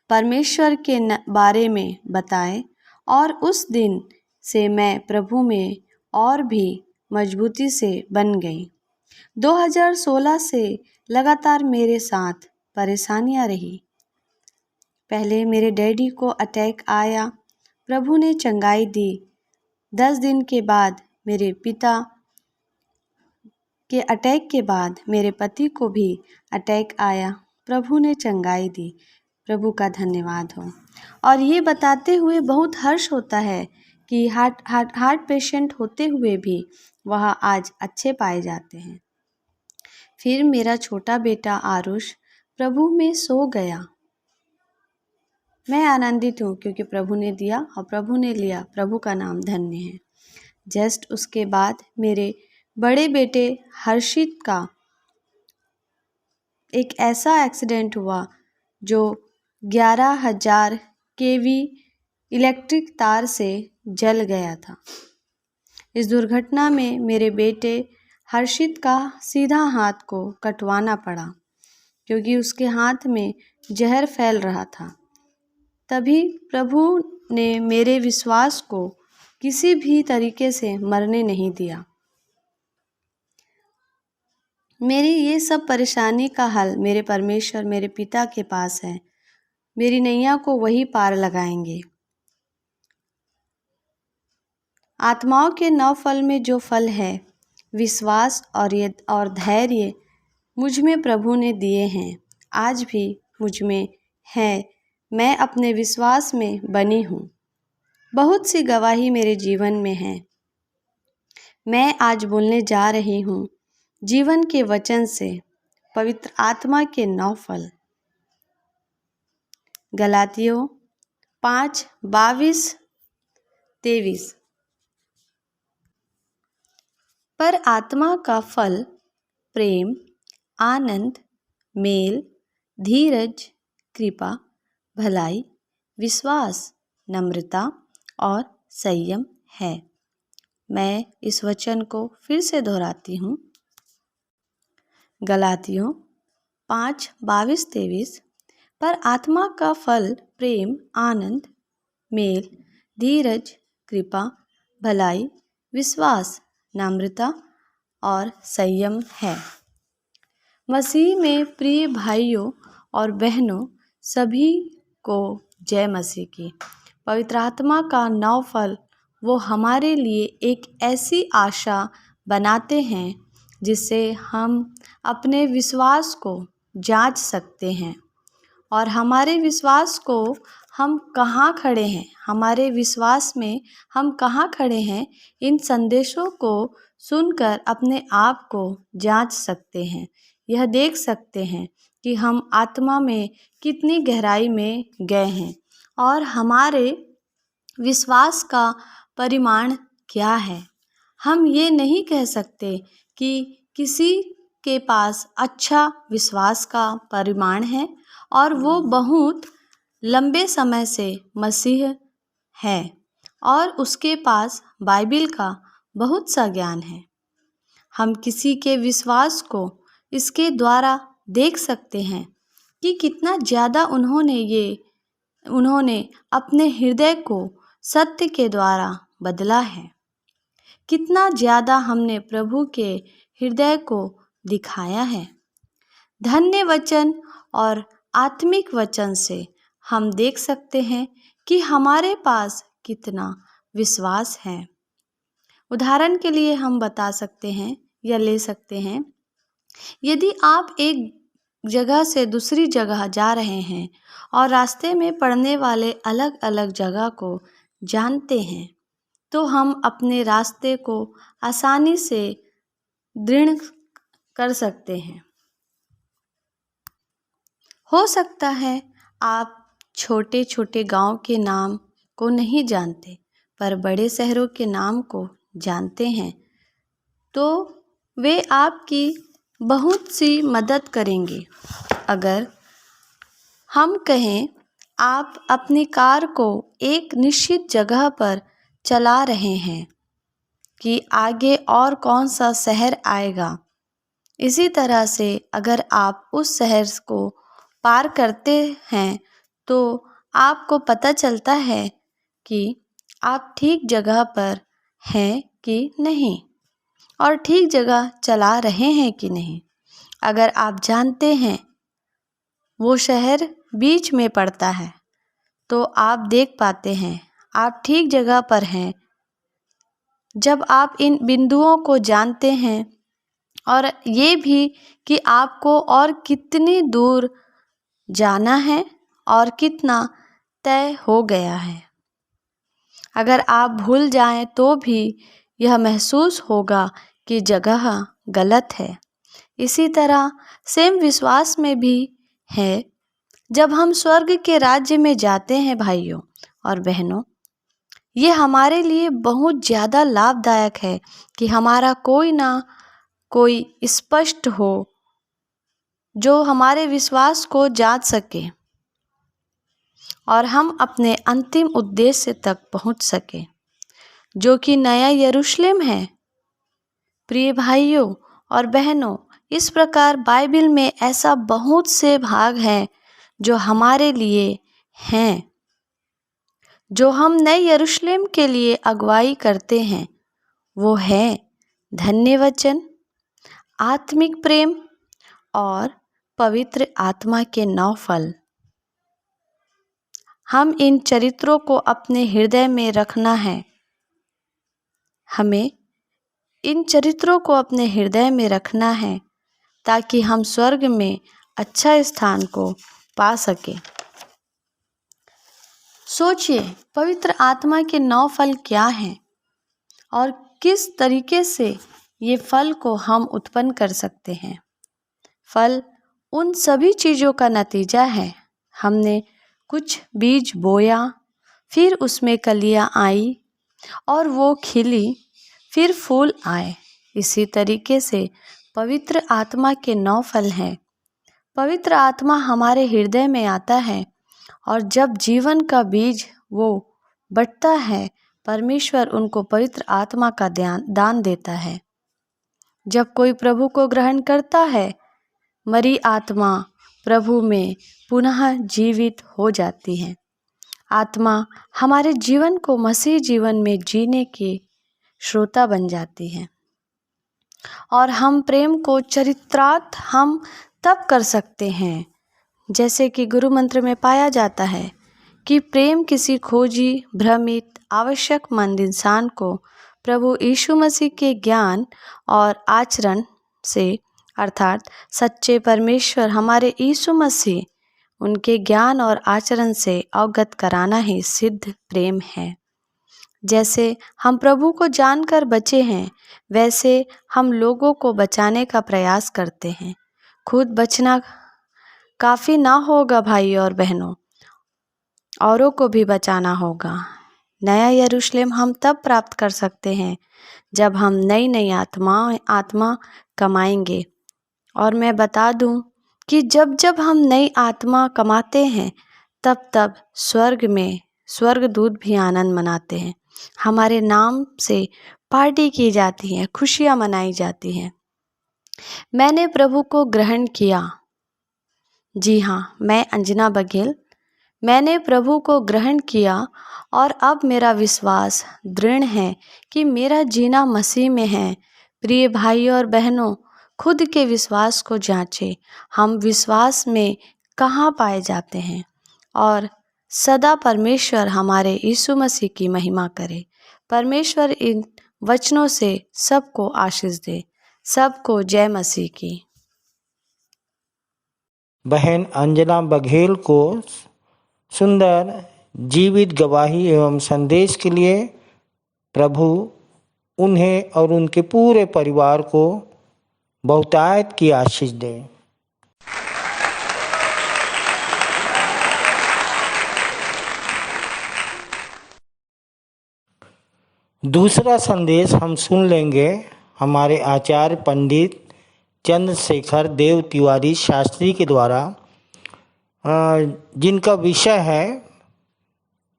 परमेश्वर के बारे में बताए और उस दिन से मैं प्रभु में और भी मजबूती से बन गई। 2016 से लगातार मेरे साथ परेशानियां रही। पहले मेरे डैडी को अटैक आया, प्रभु ने चंगाई दी। 10 दिन के बाद मेरे पिता के अटैक के बाद मेरे पति को भी अटैक आया, प्रभु ने चंगाई दी। प्रभु का धन्यवाद हो। और ये बताते हुए बहुत हर्ष होता है कि हार्ट पेशेंट होते हुए भी वह आज अच्छे पाए जाते हैं। फिर मेरा छोटा बेटा आरुष प्रभु में सो गया। मैं आनंदित हूँ क्योंकि प्रभु ने दिया और प्रभु ने लिया। प्रभु का नाम धन्य है। जस्ट उसके बाद मेरे बड़े बेटे हर्षित का एक ऐसा एक्सीडेंट हुआ जो 11,000 केवी इलेक्ट्रिक तार से जल गया था। इस दुर्घटना में मेरे बेटे हर्षित का सीधा हाथ को कटवाना पड़ा क्योंकि उसके हाथ में जहर फैल रहा था। तभी प्रभु ने मेरे विश्वास को किसी भी तरीके से मरने नहीं दिया। मेरी ये सब परेशानी का हल मेरे परमेश्वर मेरे पिता के पास है। मेरी नैया को वही पार लगाएंगे। आत्माओं के 9 फल में जो फल है विश्वास और धैर्य मुझ में प्रभु ने दिए हैं, आज भी मुझ में है। मैं अपने विश्वास में बनी हूँ। बहुत सी गवाही मेरे जीवन में है। मैं आज बोलने जा रही हूँ जीवन के वचन से पवित्र आत्मा के 9 फल। गलातियों 5:22-23। पर आत्मा का फल प्रेम, आनंद, मेल, धीरज, कृपा, भलाई, विश्वास, नम्रता और संयम है। मैं इस वचन को फिर से दोहराती हूँ। गलातियों 5:22-23 पर आत्मा का फल प्रेम, आनंद, मेल, धीरज, कृपा, भलाई, विश्वास, नम्रता और संयम है। मसीह में प्रिय भाइयों और बहनों, सभी को जय मसीह की। पवित्र आत्मा का 9 फल वो हमारे लिए एक ऐसी आशा बनाते हैं जिससे हम अपने विश्वास को जांच सकते हैं और हमारे विश्वास को हम कहाँ खड़े हैं, हमारे विश्वास में हम कहाँ खड़े हैं, इन संदेशों को सुनकर अपने आप को जांच सकते हैं। यह देख सकते हैं कि हम आत्मा में कितनी गहराई में गए हैं और हमारे विश्वास का परिमाण क्या है। हम ये नहीं कह सकते कि किसी के पास अच्छा विश्वास का परिमाण है और वो बहुत लंबे समय से मसीह है और उसके पास बाइबिल का बहुत सा ज्ञान है। हम किसी के विश्वास को इसके द्वारा देख सकते हैं कि कितना ज़्यादा उन्होंने अपने हृदय को सत्य के द्वारा बदला है। कितना ज़्यादा हमने प्रभु के हृदय को दिखाया है। धन्य वचन और आत्मिक वचन से हम देख सकते हैं कि हमारे पास कितना विश्वास है। उदाहरण के लिए हम बता सकते हैं या ले सकते हैं, यदि आप एक जगह से दूसरी जगह जा रहे हैं और रास्ते में पड़ने वाले अलग अलग जगह को जानते हैं तो हम अपने रास्ते को आसानी से दृढ़ कर सकते हैं। हो सकता है आप छोटे छोटे गांव के नाम को नहीं जानते पर बड़े शहरों के नाम को जानते हैं, तो वे आपकी बहुत सी मदद करेंगे। अगर हम कहें आप अपनी कार को एक निश्चित जगह पर चला रहे हैं कि आगे और कौन सा शहर आएगा, इसी तरह से अगर आप उस शहर को पार करते हैं तो आपको पता चलता है कि आप ठीक जगह पर हैं कि नहीं और ठीक जगह चला रहे हैं कि नहीं। अगर आप जानते हैं वो शहर बीच में पड़ता है तो आप देख पाते हैं आप ठीक जगह पर हैं। जब आप इन बिंदुओं को जानते हैं और ये भी कि आपको और कितनी दूर जाना है और कितना तय हो गया है। अगर आप भूल जाएं तो भी यह महसूस होगा कि जगह गलत है। इसी तरह सेम विश्वास में भी है। जब हम स्वर्ग के राज्य में जाते हैं भाइयों और बहनों, ये हमारे लिए बहुत ज़्यादा लाभदायक है कि हमारा कोई ना कोई स्पष्ट हो जो हमारे विश्वास को जांच सके और हम अपने अंतिम उद्देश्य तक पहुंच सके, जो कि नया यरूशलेम है। प्रिय भाइयों और बहनों, इस प्रकार बाइबिल में ऐसा बहुत से भाग हैं जो हमारे लिए हैं, जो हम नए यरूशलेम के लिए अगुवाई करते हैं। वो है धन्य वचन, आत्मिक प्रेम और पवित्र आत्मा के 9 फल। हम इन चरित्रों को अपने हृदय में रखना है। हमें इन चरित्रों को अपने हृदय में रखना है ताकि हम स्वर्ग में अच्छा स्थान को पा सके। सोचिए पवित्र आत्मा के 9 फल क्या हैं और किस तरीके से ये फल को हम उत्पन्न कर सकते हैं। फल उन सभी चीज़ों का नतीजा है। हमने कुछ बीज बोया, फिर उसमें कलियां आई और वो खिली, फिर फूल आए। इसी तरीके से पवित्र आत्मा के 9 फल हैं। पवित्र आत्मा हमारे हृदय में आता है और जब जीवन का बीज वो बटता है, परमेश्वर उनको पवित्र आत्मा का दान देता है। जब कोई प्रभु को ग्रहण करता है, मरी आत्मा प्रभु में पुनः जीवित हो जाती है। आत्मा हमारे जीवन को मसीह जीवन में जीने की श्रोता बन जाती है और हम प्रेम को चरितार्थ हम तब कर सकते हैं, जैसे कि गुरु मंत्र में पाया जाता है कि प्रेम किसी खोजी, भ्रमित, आवश्यकमंद इंसान को प्रभु यीशु मसीह के ज्ञान और आचरण से, अर्थात सच्चे परमेश्वर हमारे यीशु मसीह उनके ज्ञान और आचरण से अवगत कराना ही सिद्ध प्रेम है। जैसे हम प्रभु को जानकर बचे हैं, वैसे हम लोगों को बचाने का प्रयास करते हैं। खुद बचना काफ़ी ना होगा भाई और बहनों, औरों को भी बचाना होगा। नया यरूशलेम हम तब प्राप्त कर सकते हैं जब हम नई नई आत्मा कमाएंगे। और मैं बता दूं कि जब जब हम नई आत्मा कमाते हैं, तब तब स्वर्गदूत भी आनंद मनाते हैं। हमारे नाम से पार्टी की जाती है, खुशियाँ मनाई जाती हैं। मैंने प्रभु को ग्रहण किया। जी हाँ, मैं अंजना बघेल, मैंने प्रभु को ग्रहण किया और अब मेरा विश्वास दृढ़ है कि मेरा जीना मसीह में है। प्रिय भाई और बहनों, खुद के विश्वास को जांचें। हम विश्वास में कहाँ पाए जाते हैं और सदा परमेश्वर हमारे यीशु मसीह की महिमा करे। परमेश्वर इन वचनों से सबको आशीष दे। सबको जय मसीह की। बहन अंजना बघेल को सुंदर जीवित गवाही एवं संदेश के लिए प्रभु उन्हें और उनके पूरे परिवार को बहुतायत की आशीष दे। दूसरा संदेश हम सुन लेंगे हमारे आचार्य पंडित चंद्रशेखर देव तिवारी शास्त्री के द्वारा, जिनका विषय है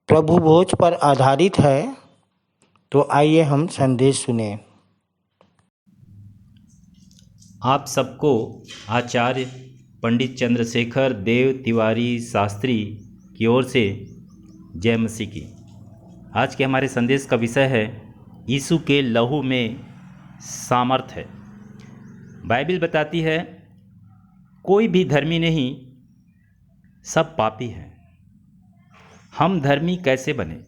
प्रभु भोज पर आधारित है। तो आइए हम संदेश सुने। आप सबको आचार्य पंडित चंद्रशेखर देव तिवारी शास्त्री की ओर से जय मसीह की। आज के हमारे संदेश का विषय है यीशु के लहू में सामर्थ है। बाइबल बताती है कोई भी धर्मी नहीं, सब पापी हैं। हम धर्मी कैसे बने,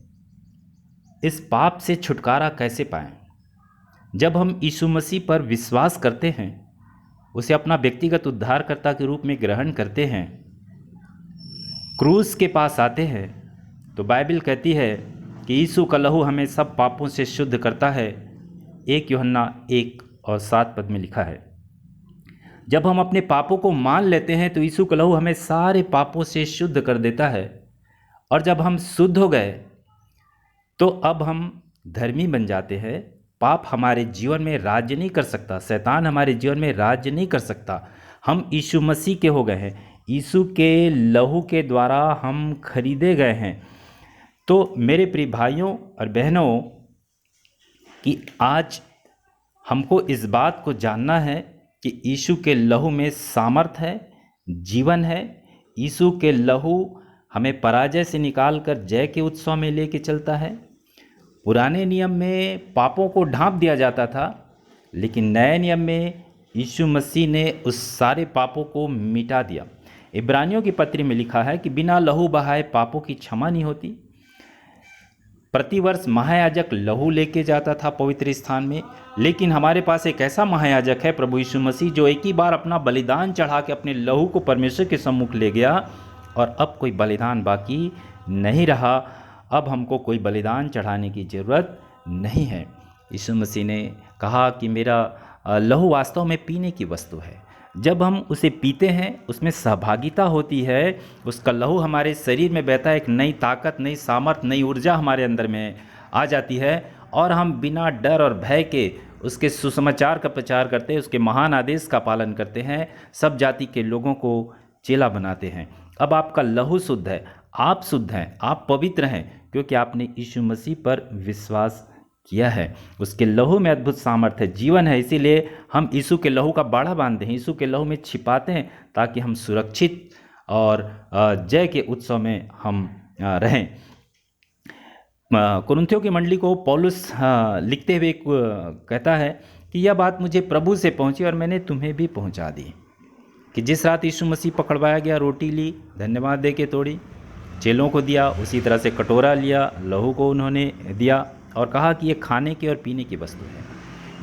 इस पाप से छुटकारा कैसे पाएं? जब हम यीशु मसीह पर विश्वास करते हैं, उसे अपना व्यक्तिगत उद्धारकर्ता के रूप में ग्रहण करते हैं, क्रूस के पास आते हैं, तो बाइबल कहती है कि यीशु का लहू हमें सब पापों से शुद्ध करता है। 1 यूहन्ना 1:7 में लिखा है। जब हम अपने पापों को मान लेते हैं तो यीशु का लहू हमें सारे पापों से शुद्ध कर देता है। और जब हम शुद्ध हो गए तो अब हम धर्मी बन जाते हैं। पाप हमारे जीवन में राज्य नहीं कर सकता, शैतान हमारे जीवन में राज्य नहीं कर सकता। हम यीशु मसीह के हो गए हैं, यीशु के लहू के द्वारा हम खरीदे गए हैं। तो मेरे प्रिय भाइयों और बहनों, कि आज हमको इस बात को जानना है कि यीशु के लहू में सामर्थ है, जीवन है। यीशु के लहू हमें पराजय से निकालकर जय के उत्सव में लेके चलता है। पुराने नियम में पापों को ढांप दिया जाता था, लेकिन नए नियम में यीशु मसीह ने उस सारे पापों को मिटा दिया। इब्रानियों की पत्री में लिखा है कि बिना लहू बहाए पापों की क्षमा नहीं होती। प्रतिवर्ष महायाजक लहू लेके जाता था पवित्र स्थान में, लेकिन हमारे पास एक ऐसा महायाजक है, प्रभु यीशु मसीह, जो एक ही बार अपना बलिदान चढ़ा के अपने लहू को परमेश्वर के सम्मुख ले गया और अब कोई बलिदान बाकी नहीं रहा। अब हमको कोई बलिदान चढ़ाने की ज़रूरत नहीं है। यीशु मसीह ने कहा कि मेरा लहू वास्तव में पीने की वस्तु है। जब हम उसे पीते हैं, उसमें सहभागिता होती है, उसका लहू हमारे शरीर में बहता है, एक नई ताकत, नई सामर्थ, नई ऊर्जा हमारे अंदर में आ जाती है और हम बिना डर और भय के उसके सुसमाचार का प्रचार करते हैं, उसके महान आदेश का पालन करते हैं, सब जाति के लोगों को चेला बनाते हैं। अब आपका लहू शुद्ध है, आप शुद्ध हैं, आप पवित्र हैं, क्योंकि आपने यीशु मसीह पर विश्वास किया है। उसके लहू में अद्भुत सामर्थ्य है, जीवन है। इसीलिए हम यीशु के लहू का बाड़ा बांधते हैं, यीशु के लहू में छिपाते हैं, ताकि हम सुरक्षित और जय के उत्सव में हम रहें। कुरिन्थियों की मंडली को पौलुस लिखते हुए कहता है कि यह बात मुझे प्रभु से पहुंची और मैंने तुम्हें भी पहुंचा दी, कि जिस रात यीशु मसीह पकड़वाया गया, रोटी ली, धन्यवाद दे के तोड़ी, चेलों को दिया, उसी तरह से कटोरा लिया, लहू को उन्होंने दिया और कहा कि ये खाने की और पीने की वस्तु है।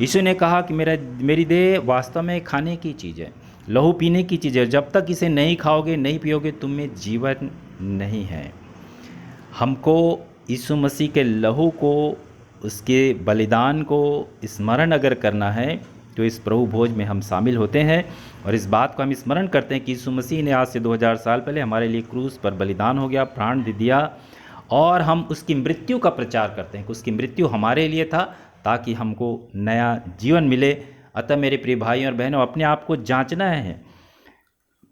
यीशु ने कहा कि मेरी देह वास्तव में खाने की चीज़ है, लहू पीने की चीज़ है, जब तक इसे नहीं खाओगे, नहीं पियोगे, तुम में जीवन नहीं है। हमको यीशु मसीह के लहू को, उसके बलिदान को स्मरण अगर करना है तो इस प्रभु भोज में हम शामिल होते हैं और इस बात को हम स्मरण करते हैं कि यीशु मसीह ने आज से 2000 साल पहले हमारे लिए क्रूस पर बलिदान हो गया, प्राण दे दिया, और हम उसकी मृत्यु का प्रचार करते हैं कि उसकी मृत्यु हमारे लिए था ताकि हमको नया जीवन मिले। अतः मेरे प्रिय भाई और बहनों, अपने आप को जांचना है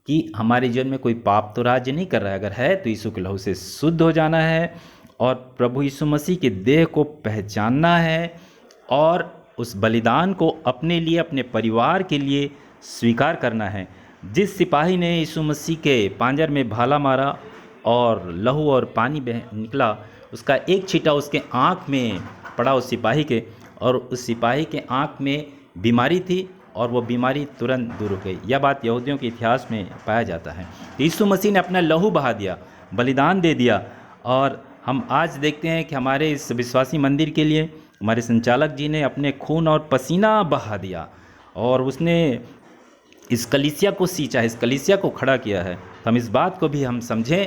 कि हमारे जीवन में कोई पाप तो राज्य नहीं कर रहा है। अगर है तो यीशु के लहू से शुद्ध हो जाना है और प्रभु यीशु मसीह के देह को पहचानना है और उस बलिदान को अपने लिए, अपने परिवार के लिए स्वीकार करना है। जिस सिपाही ने यीशु मसीह के पांजर में भाला मारा और लहू और पानी निकला, उसका एक छींटा उसके आँख में पड़ा उस सिपाही के, और उस सिपाही के आँख में बीमारी थी और वो बीमारी तुरंत दूर हो गई। यह बात यहूदियों के इतिहास में पाया जाता है। यीशु मसीह ने अपना लहू बहा दिया, बलिदान दे दिया, और हम आज देखते हैं कि हमारे इस विश्वासी मंदिर के लिए हमारे संचालक जी ने अपने खून और पसीना बहा दिया और उसने इस कलीसिया को सींचा है, इस कलीसिया को खड़ा किया है। तो हम इस बात को भी हम समझें,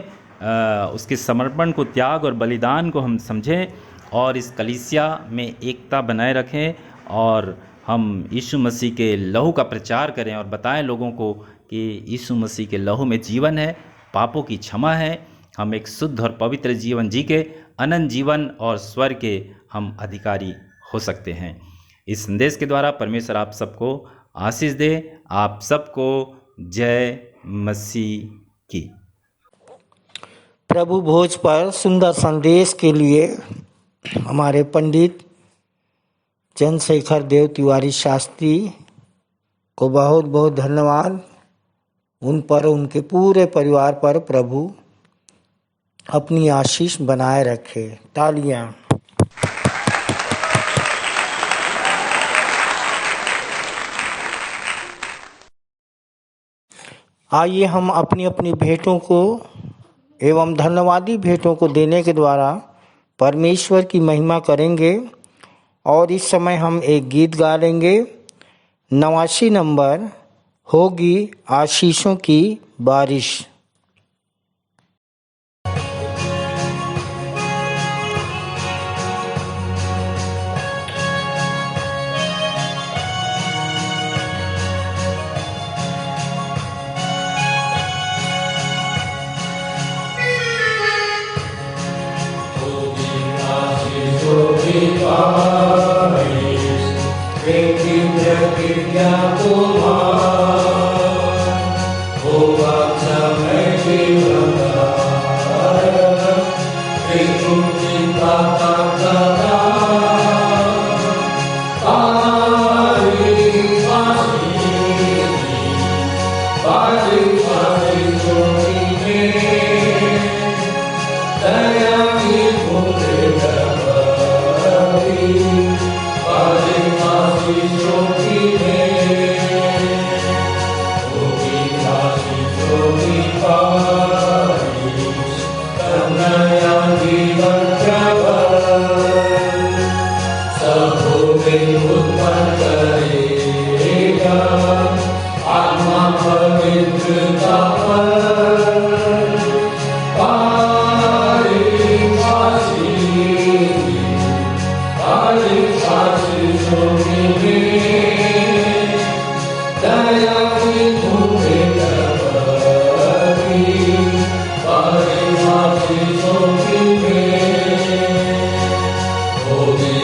उसके समर्पण को, त्याग और बलिदान को हम समझें और इस कलीसिया में एकता बनाए रखें और हम यीशु मसीह के लहू का प्रचार करें और बताएं लोगों को कि यीशु मसीह के लहू में जीवन है, पापों की क्षमा है, हम एक शुद्ध और पवित्र जीवन जी के अनंत जीवन और स्वर्ग के हम अधिकारी हो सकते हैं। इस संदेश के द्वारा परमेश्वर आप सबको आशीष दे। आप सबको जय मसीह की। प्रभु भोज पर सुंदर संदेश के लिए हमारे पंडित चंद्रशेखर देव तिवारी शास्त्री को बहुत बहुत धन्यवाद। उन पर, उनके पूरे परिवार पर प्रभु अपनी आशीष बनाए रखे। तालियां। आइए हम अपनी अपनी भेंटों को एवं धन्यवादी भेंटों को देने के द्वारा परमेश्वर की महिमा करेंगे। और इस समय हम एक गीत गा लेंगे। 89 नंबर, होगी आशीषों की बारिश। Holy,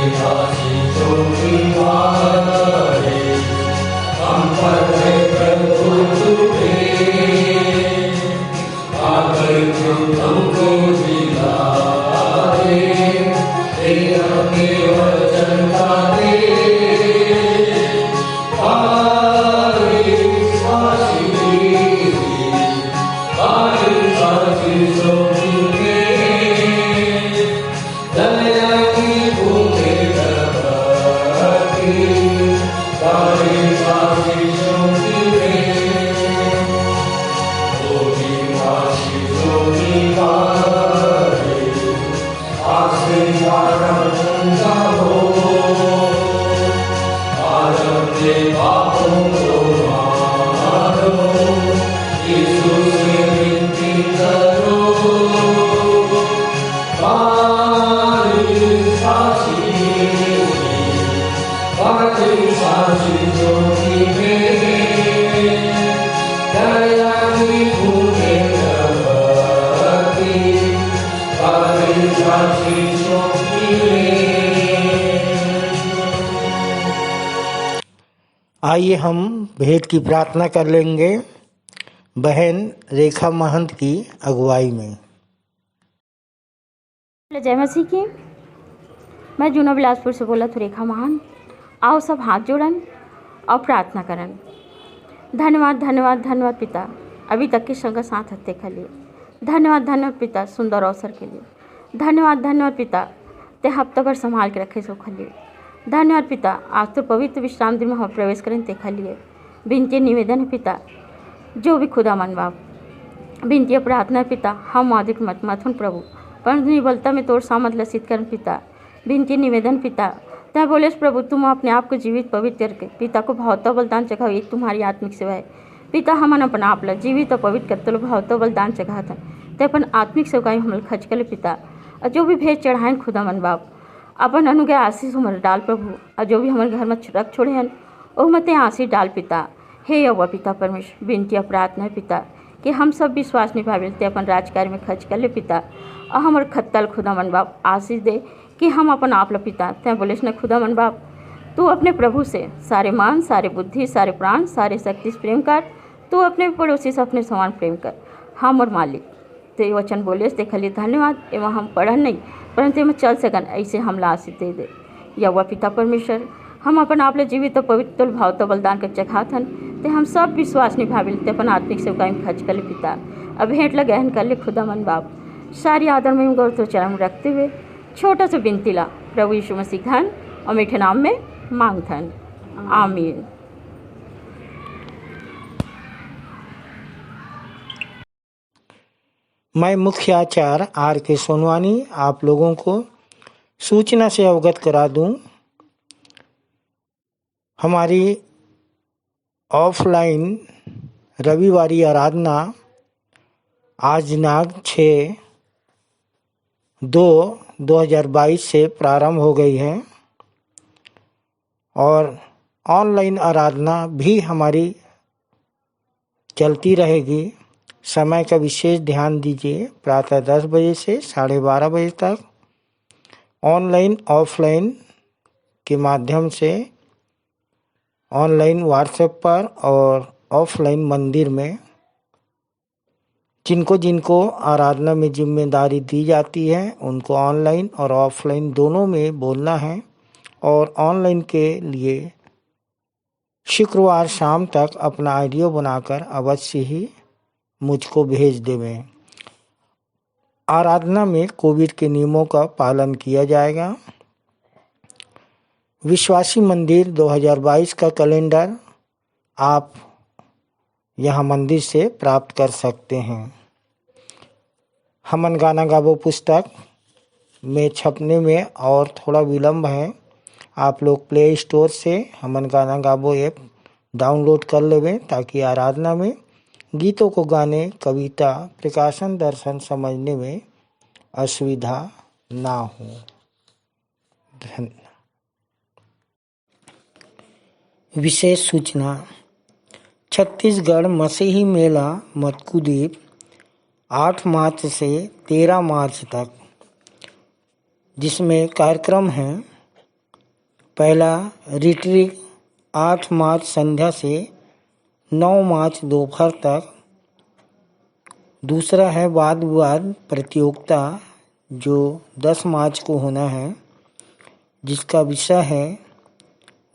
आइए हम भेंट की प्रार्थना कर लेंगे बहन रेखा महंत की अगुवाई में। जय मसीह की। मैं जूना बिलासपुर से बोला तो रेखा महंत। आओ सब हाथ जोड़न और प्रार्थना करन। धन्यवाद धन्यवाद धन्यवाद पिता, अभी तक के संग साथ हत्ते खलिए। धन्यवाद धन्यवाद पिता, सुंदर अवसर के लिए। धन्यवाद धन्यवाद पिता, ते हफ्ता भर संभाल के रखे सो खलिए। धन्यवाद पिता, आज तो पवित्र विश्राम दिन में हम प्रवेश करें ते खलिए। विनती निवेदन है पिता, जो भी खुदा मन बाप विनती प्रार्थना है पिता, हम अधिक मत मथुन प्रभु परंतु निबलता में तोड़ सामत लसित कर पिता। विनती निवेदन पिता, तय बोले प्रभु तुम अपने आप को जीवित पवित्र करके पिता को भावता बलिदान चढ़ाओ, एक तुम्हारी आत्मिक सेवा है पिता। हमन अपना आप ला जीवित और पवित्र करते लो भावता बलिदान चढ़ातन ते अपन आत्मिक सेवकाई हमल खर्च कर ले पिता। और जो भी भेज चढ़ाएं खुदा मन बाप अपन अनुग्रह आशीष हमारे डाल प्रभु, और जो भी हमारे घर में रख छोड़े हैं वो मत आशीष डाल पिता। हे यहोवा पिता परमेश्वर, विनती प्रार्थना है पिता कि हम सब विश्वास निभावे ते अपन राजकार्य में खर्च कर ले पिता। और हमारे खत्तल खुदा मन बाप आशीष दे कि हम अपन आप ला पिता तय बोले न खुदा मन बाप तू अपने प्रभु से सारे मान सारे बुद्धि सारे प्राण सारे शक्ति से प्रेम कर, तू अपने पड़ोसी से अपने समान प्रेम कर। हम और मालिक ते वचन बोले देख लिए धन्यवाद एवं हम पढ़न नहीं परंतु में चल सकन ऐसे हम ला आशीष दे दे। यहोवा पिता परमेश्वर, हम अपन आप ले जीवित और पवित्र भाव तो बलिदान कर चखाथन ते हम सब विश्वास निभाविल ते अपन आत्मिक सेवकाई में खर्च कर ले पिता। अब भेंट ला गहन कर ले खुदा मन बाप, सारी आदर में गौर तो चरण रखते हुए छोटा सा बिनती ला प्रभु यीशु मसीह धन और मीठे नाम में मांगथन, आमीन। मैं मुख्य आचार्य R.K. सोनवानी आप लोगों को सूचना से अवगत करा दूं। हमारी ऑफलाइन रविवारी आराधना आज दिनांक 6/2/2022 से प्रारंभ हो गई है और ऑनलाइन आराधना भी हमारी चलती रहेगी। समय का विशेष ध्यान दीजिए, प्रातः 10 बजे से 12:30 बजे तक ऑनलाइन ऑफलाइन के माध्यम से, ऑनलाइन व्हाट्सएप पर और ऑफलाइन मंदिर में। जिनको जिनको आराधना में जिम्मेदारी दी जाती है उनको ऑनलाइन और ऑफलाइन दोनों में बोलना है और ऑनलाइन के लिए शुक्रवार शाम तक अपना ऑडियो बनाकर अवश्य ही मुझको भेज देवें। आराधना में कोविड के नियमों का पालन किया जाएगा। विश्वासी मंदिर 2022 का कैलेंडर आप यहाँ मंदिर से प्राप्त कर सकते हैं। हमन गाना गाबो पुस्तक में छपने में और थोड़ा विलम्ब है। आप लोग प्ले स्टोर से हमन गाना गाबो ऐप डाउनलोड कर लेवें ताकि आराधना में गीतों को गाने, कविता, प्रकाशन, दर्शन समझने में असुविधा ना हो। धन्यवाद। विशेष सूचना, छत्तीसगढ़ मसीही मेला मटकुदीप 8 मार्च से 13 मार्च तक, जिसमें कार्यक्रम हैं। पहला रिट्रीट 8 मार्च संध्या से 9 मार्च दोपहर तक। दूसरा है वाद विवाद प्रतियोगिता जो 10 मार्च को होना है, जिसका विषय है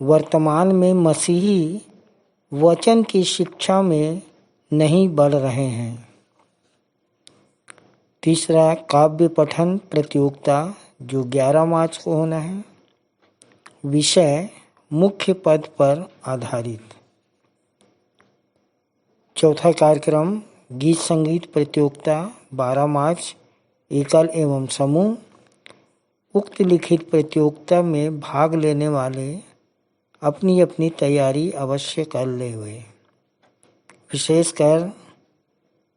वर्तमान में मसीही वचन की शिक्षा में नहीं बढ़ रहे हैं। तीसरा काव्य पठन प्रतियोगिता जो 11 मार्च को होना है, विषय मुख्य पद पर आधारित। चौथा कार्यक्रम गीत संगीत प्रतियोगिता 12 मार्च, एकल एवं समूह। उक्त लिखित प्रतियोगिता में भाग लेने वाले अपनी अपनी तैयारी अवश्य कर ले हुए, विशेषकर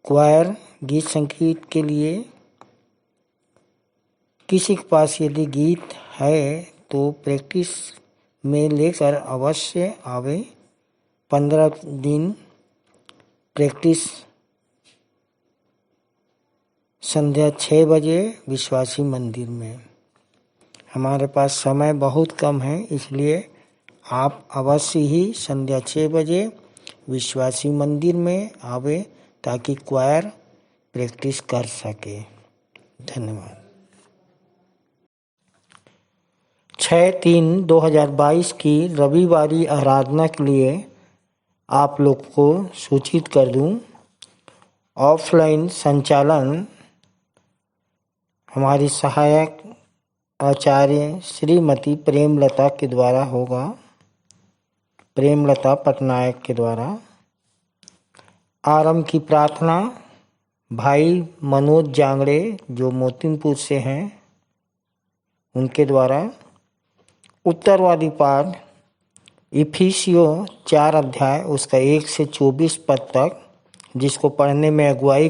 क्वायर गीत संगीत के लिए। किसी के पास यदि गीत है तो प्रैक्टिस में लेकर अवश्य आवे। 15 दिन प्रैक्टिस संध्या 6 बजे विश्वासी मंदिर में। हमारे पास समय बहुत कम है, इसलिए आप अवश्य ही संध्या 6 बजे विश्वासी मंदिर में आवे ताकि क्वायर प्रैक्टिस कर सके। धन्यवाद। 6/3/2022 की रविवारी आराधना के लिए आप लोग को सूचित कर दूं। ऑफलाइन संचालन हमारी सहायक आचार्य श्रीमती प्रेमलता के द्वारा होगा, प्रेमलता पटनायक के द्वारा। आरंभ की प्रार्थना भाई मनोज जांगड़े जो मोतीनपुर से हैं उनके द्वारा। उत्तरवादी पाठ इफिसियो 4 अध्याय उसका 1 से 24 पद तक, जिसको पढ़ने में अगुवाई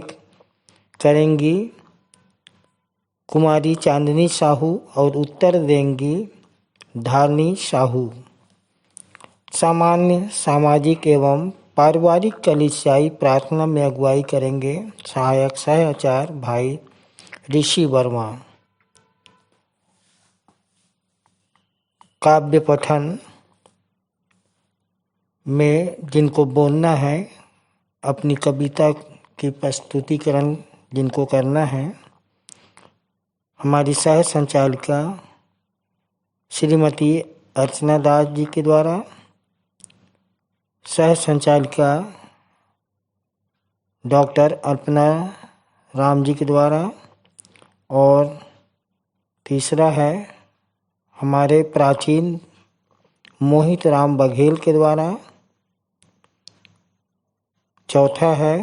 करेंगी कुमारी चांदनी साहू और उत्तर देंगी धारनी साहू। सामान्य सामाजिक एवं पारिवारिक कलीसियाई प्रार्थना में अगुवाई करेंगे सहायक सहआचार्य भाई ऋषि वर्मा। काव्य पठन में जिनको बोलना है, अपनी कविता की प्रस्तुतिकरण जिनको करना है, हमारी सह संचालिका श्रीमती अर्चना दास जी के द्वारा, सह संचालिका डॉक्टर अल्पना राम जी के द्वारा, और तीसरा है हमारे प्राचीन मोहित राम बघेल के द्वारा, चौथा है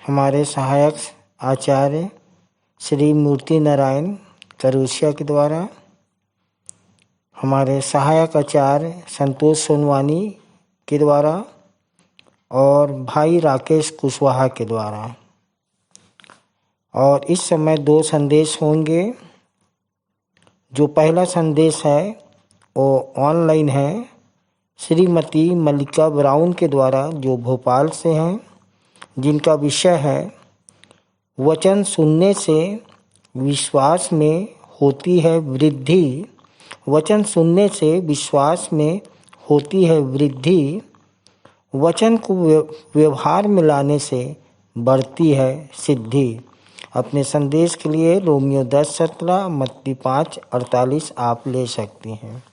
हमारे सहायक आचार्य श्री मूर्ति नारायण करोसिया के द्वारा, हमारे सहायक आचार्य संतोष सोनवानी के द्वारा और भाई राकेश कुशवाहा के द्वारा। और इस समय 2 संदेश होंगे। जो पहला संदेश है वो ऑनलाइन है श्रीमती मल्लिका ब्राउन के द्वारा जो भोपाल से हैं, जिनका विषय है वचन सुनने से विश्वास में होती है वृद्धि। वचन सुनने से विश्वास में होती है वृद्धि, वचन को व्यवहार में लाने से बढ़ती है सिद्धि। अपने संदेश के लिए रोमियो 10:17, मत्ती 5:48 आप ले सकती हैं।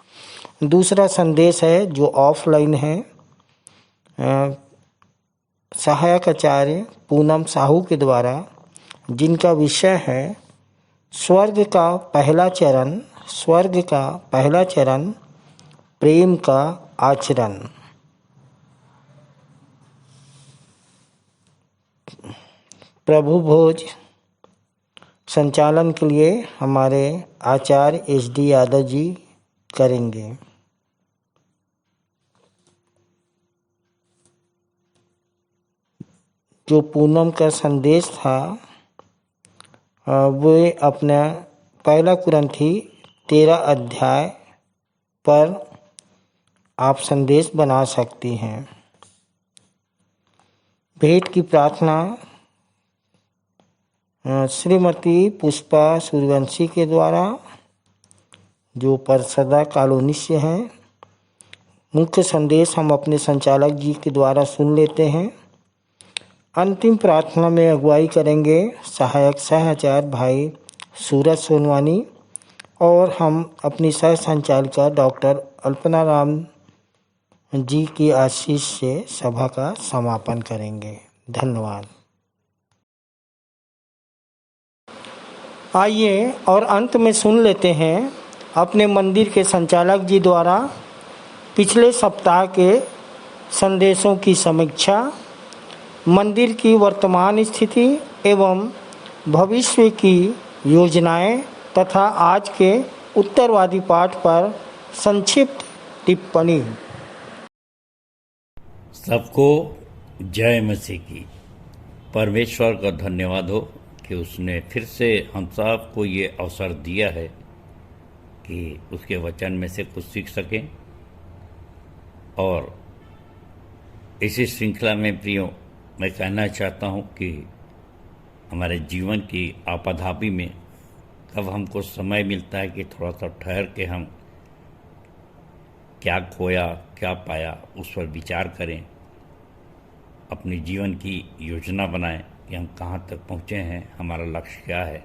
दूसरा संदेश है जो ऑफलाइन है सहायक आचार्य पूनम साहू के द्वारा, जिनका विषय है स्वर्ग का पहला चरण, स्वर्ग का पहला चरण प्रेम का आचरण। प्रभु भोज संचालन के लिए हमारे आचार्य SD यादव जी करेंगे। जो पूनम का संदेश था वो अपना पहला कुरिन्थी 13 अध्याय पर आप संदेश बना सकती हैं। भेंट की प्रार्थना श्रीमती पुष्पा सूर्यवंशी के द्वारा जो परसदा कॉलोनी से हैं। मुख्य संदेश हम अपने संचालक जी के द्वारा सुन लेते हैं। अंतिम प्रार्थना में अगुवाई करेंगे सहायक सहआचार्य भाई सूरज सोनवानी, और हम अपनी सह संचालिका डॉक्टर अल्पना राम जी की आशीष से सभा का समापन करेंगे। धन्यवाद। आइए और अंत में सुन लेते हैं अपने मंदिर के संचालक जी द्वारा पिछले सप्ताह के संदेशों की समीक्षा, मंदिर की वर्तमान स्थिति एवं भविष्य की योजनाएं तथा आज के उत्तरवादी पाठ पर संक्षिप्त टिप्पणी। सबको जय मसीह की। परमेश्वर का धन्यवाद हो कि उसने फिर से हम सब को ये अवसर दिया है कि उसके वचन में से कुछ सीख सकें। और इसी श्रृंखला में प्रियो मैं कहना चाहता हूँ कि हमारे जीवन की आपाधापी में कब हमको समय मिलता है कि थोड़ा सा ठहर के हम क्या खोया क्या पाया उस पर विचार करें, अपने जीवन की योजना बनाएं कि हम कहाँ तक पहुँचे हैं, हमारा लक्ष्य क्या है।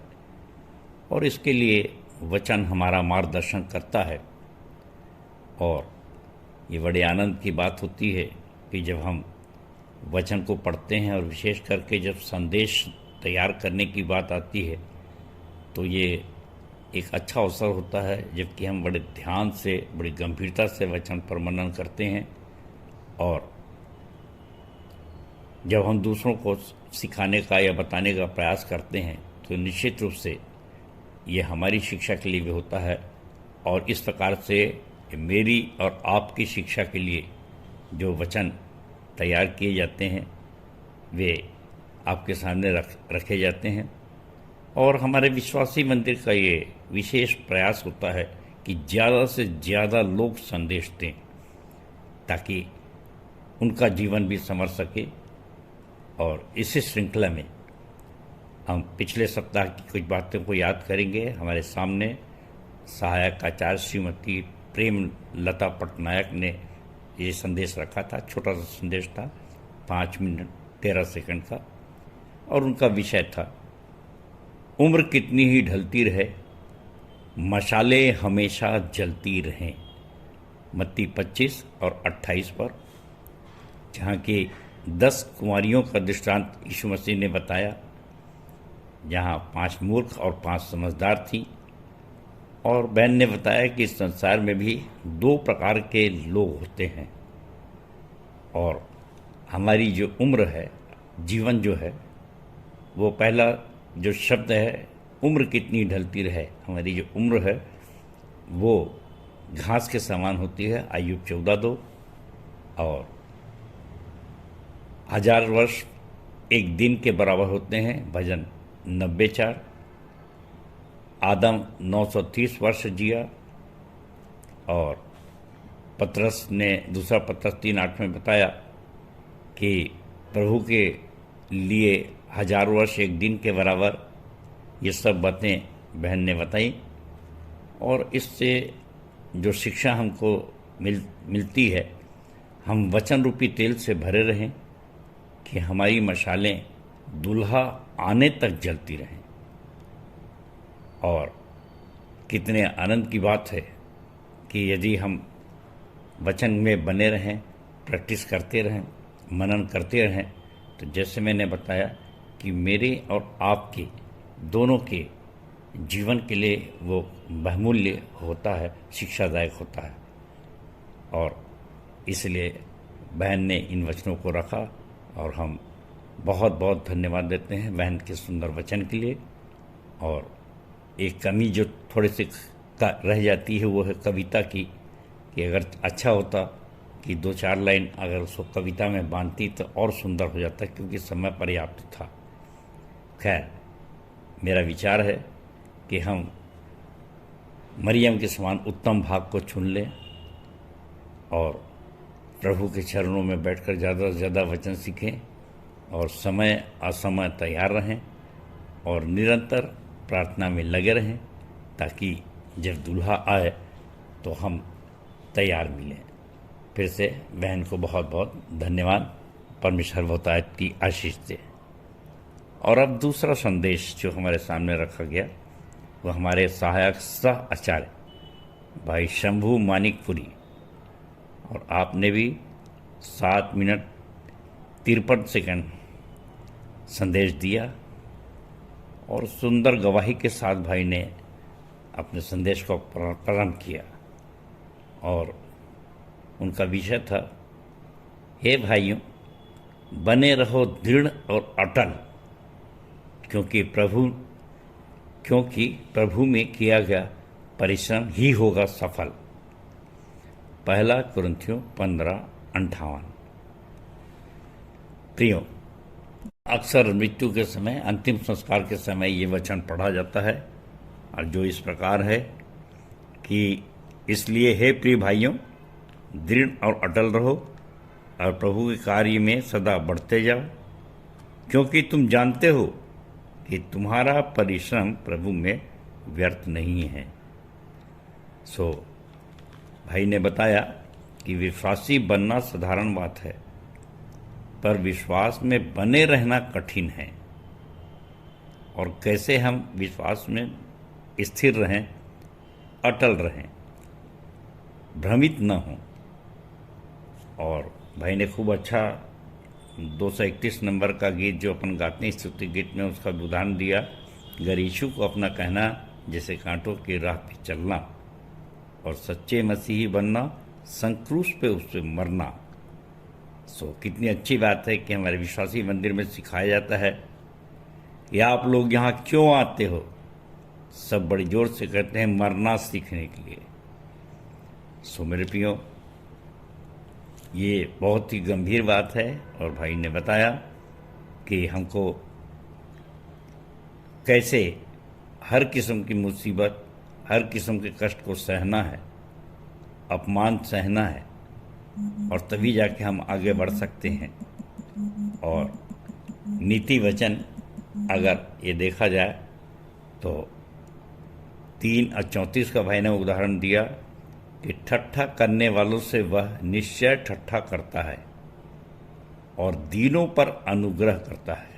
और इसके लिए वचन हमारा मार्गदर्शन करता है। और ये बड़े आनंद की बात होती है कि जब हम वचन को पढ़ते हैं और विशेष करके जब संदेश तैयार करने की बात आती है तो ये एक अच्छा अवसर होता है, जबकि हम बड़े ध्यान से, बड़ी गंभीरता से वचन पर मनन करते हैं। और जब हम दूसरों को सिखाने का या बताने का प्रयास करते हैं तो निश्चित रूप से ये हमारी शिक्षा के लिए भी होता है। और इस प्रकार से मेरी और आपकी शिक्षा के लिए जो वचन तैयार किए जाते हैं वे आपके सामने रखे जाते हैं। और हमारे विश्वासी मंदिर का ये विशेष प्रयास होता है कि ज़्यादा से ज़्यादा लोग संदेश दें ताकि उनका जीवन भी संवर सके। और इसी श्रृंखला में हम पिछले सप्ताह की कुछ बातों को याद करेंगे। हमारे सामने सहायक आचार्य श्रीमती प्रेम लता पटनायक ने ये संदेश रखा था। छोटा सा संदेश था, 5 मिनट 13 सेकंड का, और उनका विषय था उम्र कितनी ही ढलती रहे, मशालें हमेशा जलती रहें। मत्ती 25 और 28 पर, जहाँ की 10 कुंवारियों का दृष्टांत यीशु मसीह ने बताया, जहाँ 5 मूर्ख और 5 समझदार थी। और बहन ने बताया कि इस संसार में भी 2 प्रकार के लोग होते हैं। और हमारी जो उम्र है, जीवन जो है, वो पहला जो शब्द है उम्र कितनी ढलती रहे, हमारी जो उम्र है वो घास के समान होती है। आयुब 14:2। और 1000 वर्ष एक दिन के बराबर होते हैं, भजन 90:4। आदम 930 वर्ष जिया। और पतरस ने दूसरा पतरस 3:8 में बताया कि प्रभु के लिए 1000 वर्ष एक दिन के बराबर। ये सब बातें बहन ने बताई। और इससे जो शिक्षा हमको मिलती है, हम वचन रूपी तेल से भरे रहें कि हमारी मशालें दूल्हा आने तक जलती रहें। और कितने आनंद की बात है कि यदि हम वचन में बने रहें, प्रैक्टिस करते रहें, मनन करते रहें, तो जैसे मैंने बताया कि मेरे और आपके दोनों के जीवन के लिए वो बहुमूल्य होता है, शिक्षादायक होता है। और इसलिए बहन ने इन वचनों को रखा और हम बहुत बहुत धन्यवाद देते हैं बहन के सुंदर वचन के लिए। और एक कमी जो थोड़ी सी रह जाती है वो है कविता की, कि अगर अच्छा होता कि 2-4 लाइन अगर उसको कविता में बांधती तो और सुंदर हो जाता, क्योंकि समय पर्याप्त था। खैर, मेरा विचार है कि हम मरियम के समान उत्तम भाग को चुन लें और प्रभु के चरणों में बैठकर ज़्यादा से ज़्यादा वचन सीखें और समय असमय तैयार रहें और निरंतर प्रार्थना में लगे रहें, ताकि जब दूल्हा आए तो हम तैयार मिलें। फिर से बहन को बहुत बहुत धन्यवाद। परमेश्वर बहुतायत की आशीष दे। और अब दूसरा संदेश जो हमारे सामने रखा गया वो हमारे सहायक सह आचार्य भाई शंभू मानिकपुरी, और आपने भी 7 मिनट 53 सेकंड संदेश दिया और सुंदर गवाही के साथ भाई ने अपने संदेश को प्रारंभ किया। और उनका विषय था, हे भाइयों, बने रहो दृढ़ और अटल, क्योंकि प्रभु में किया गया परिश्रम ही होगा सफल। 1 कुरिन्थियों 15:58। प्रियो, अक्सर मृत्यु के समय, अंतिम संस्कार के समय ये वचन पढ़ा जाता है, और जो इस प्रकार है कि इसलिए हे प्रिय भाइयों, दृढ़ और अटल रहो और प्रभु के कार्य में सदा बढ़ते जाओ, क्योंकि तुम जानते हो कि तुम्हारा परिश्रम प्रभु में व्यर्थ नहीं है। भाई ने बताया कि विश्वासी बनना साधारण बात है, पर विश्वास में बने रहना कठिन है। और कैसे हम विश्वास में स्थिर रहें, अटल रहें, भ्रमित न हों। और भाई ने खूब अच्छा 231 नंबर का गीत जो अपन गाते हैं स्तुति गीत में, उसका उदाहरण दिया। अगर यीशु को अपना कहना, जैसे कांटों की राह पे चलना, और सच्चे मसीही बनना, संक्रूस पे उससे मरना। सो कितनी अच्छी बात है कि हमारे विश्वासी मंदिर में सिखाया जाता है। या आप लोग यहाँ क्यों आते हो? सब बड़ी जोर से कहते हैं मरना सीखने के लिए। सो मेरे प्रियो, ये बहुत ही गंभीर बात है। और भाई ने बताया कि हमको कैसे हर किस्म की मुसीबत, हर किस्म के कष्ट को सहना है, अपमान सहना है, और तभी जाके हम आगे बढ़ सकते हैं। और नीति वचन अगर ये देखा जाए तो 3 और 34 का भाई ने उदाहरण दिया कि ठट्ठा करने वालों से वह निश्चय ठट्ठा करता है और दीनों पर अनुग्रह करता है।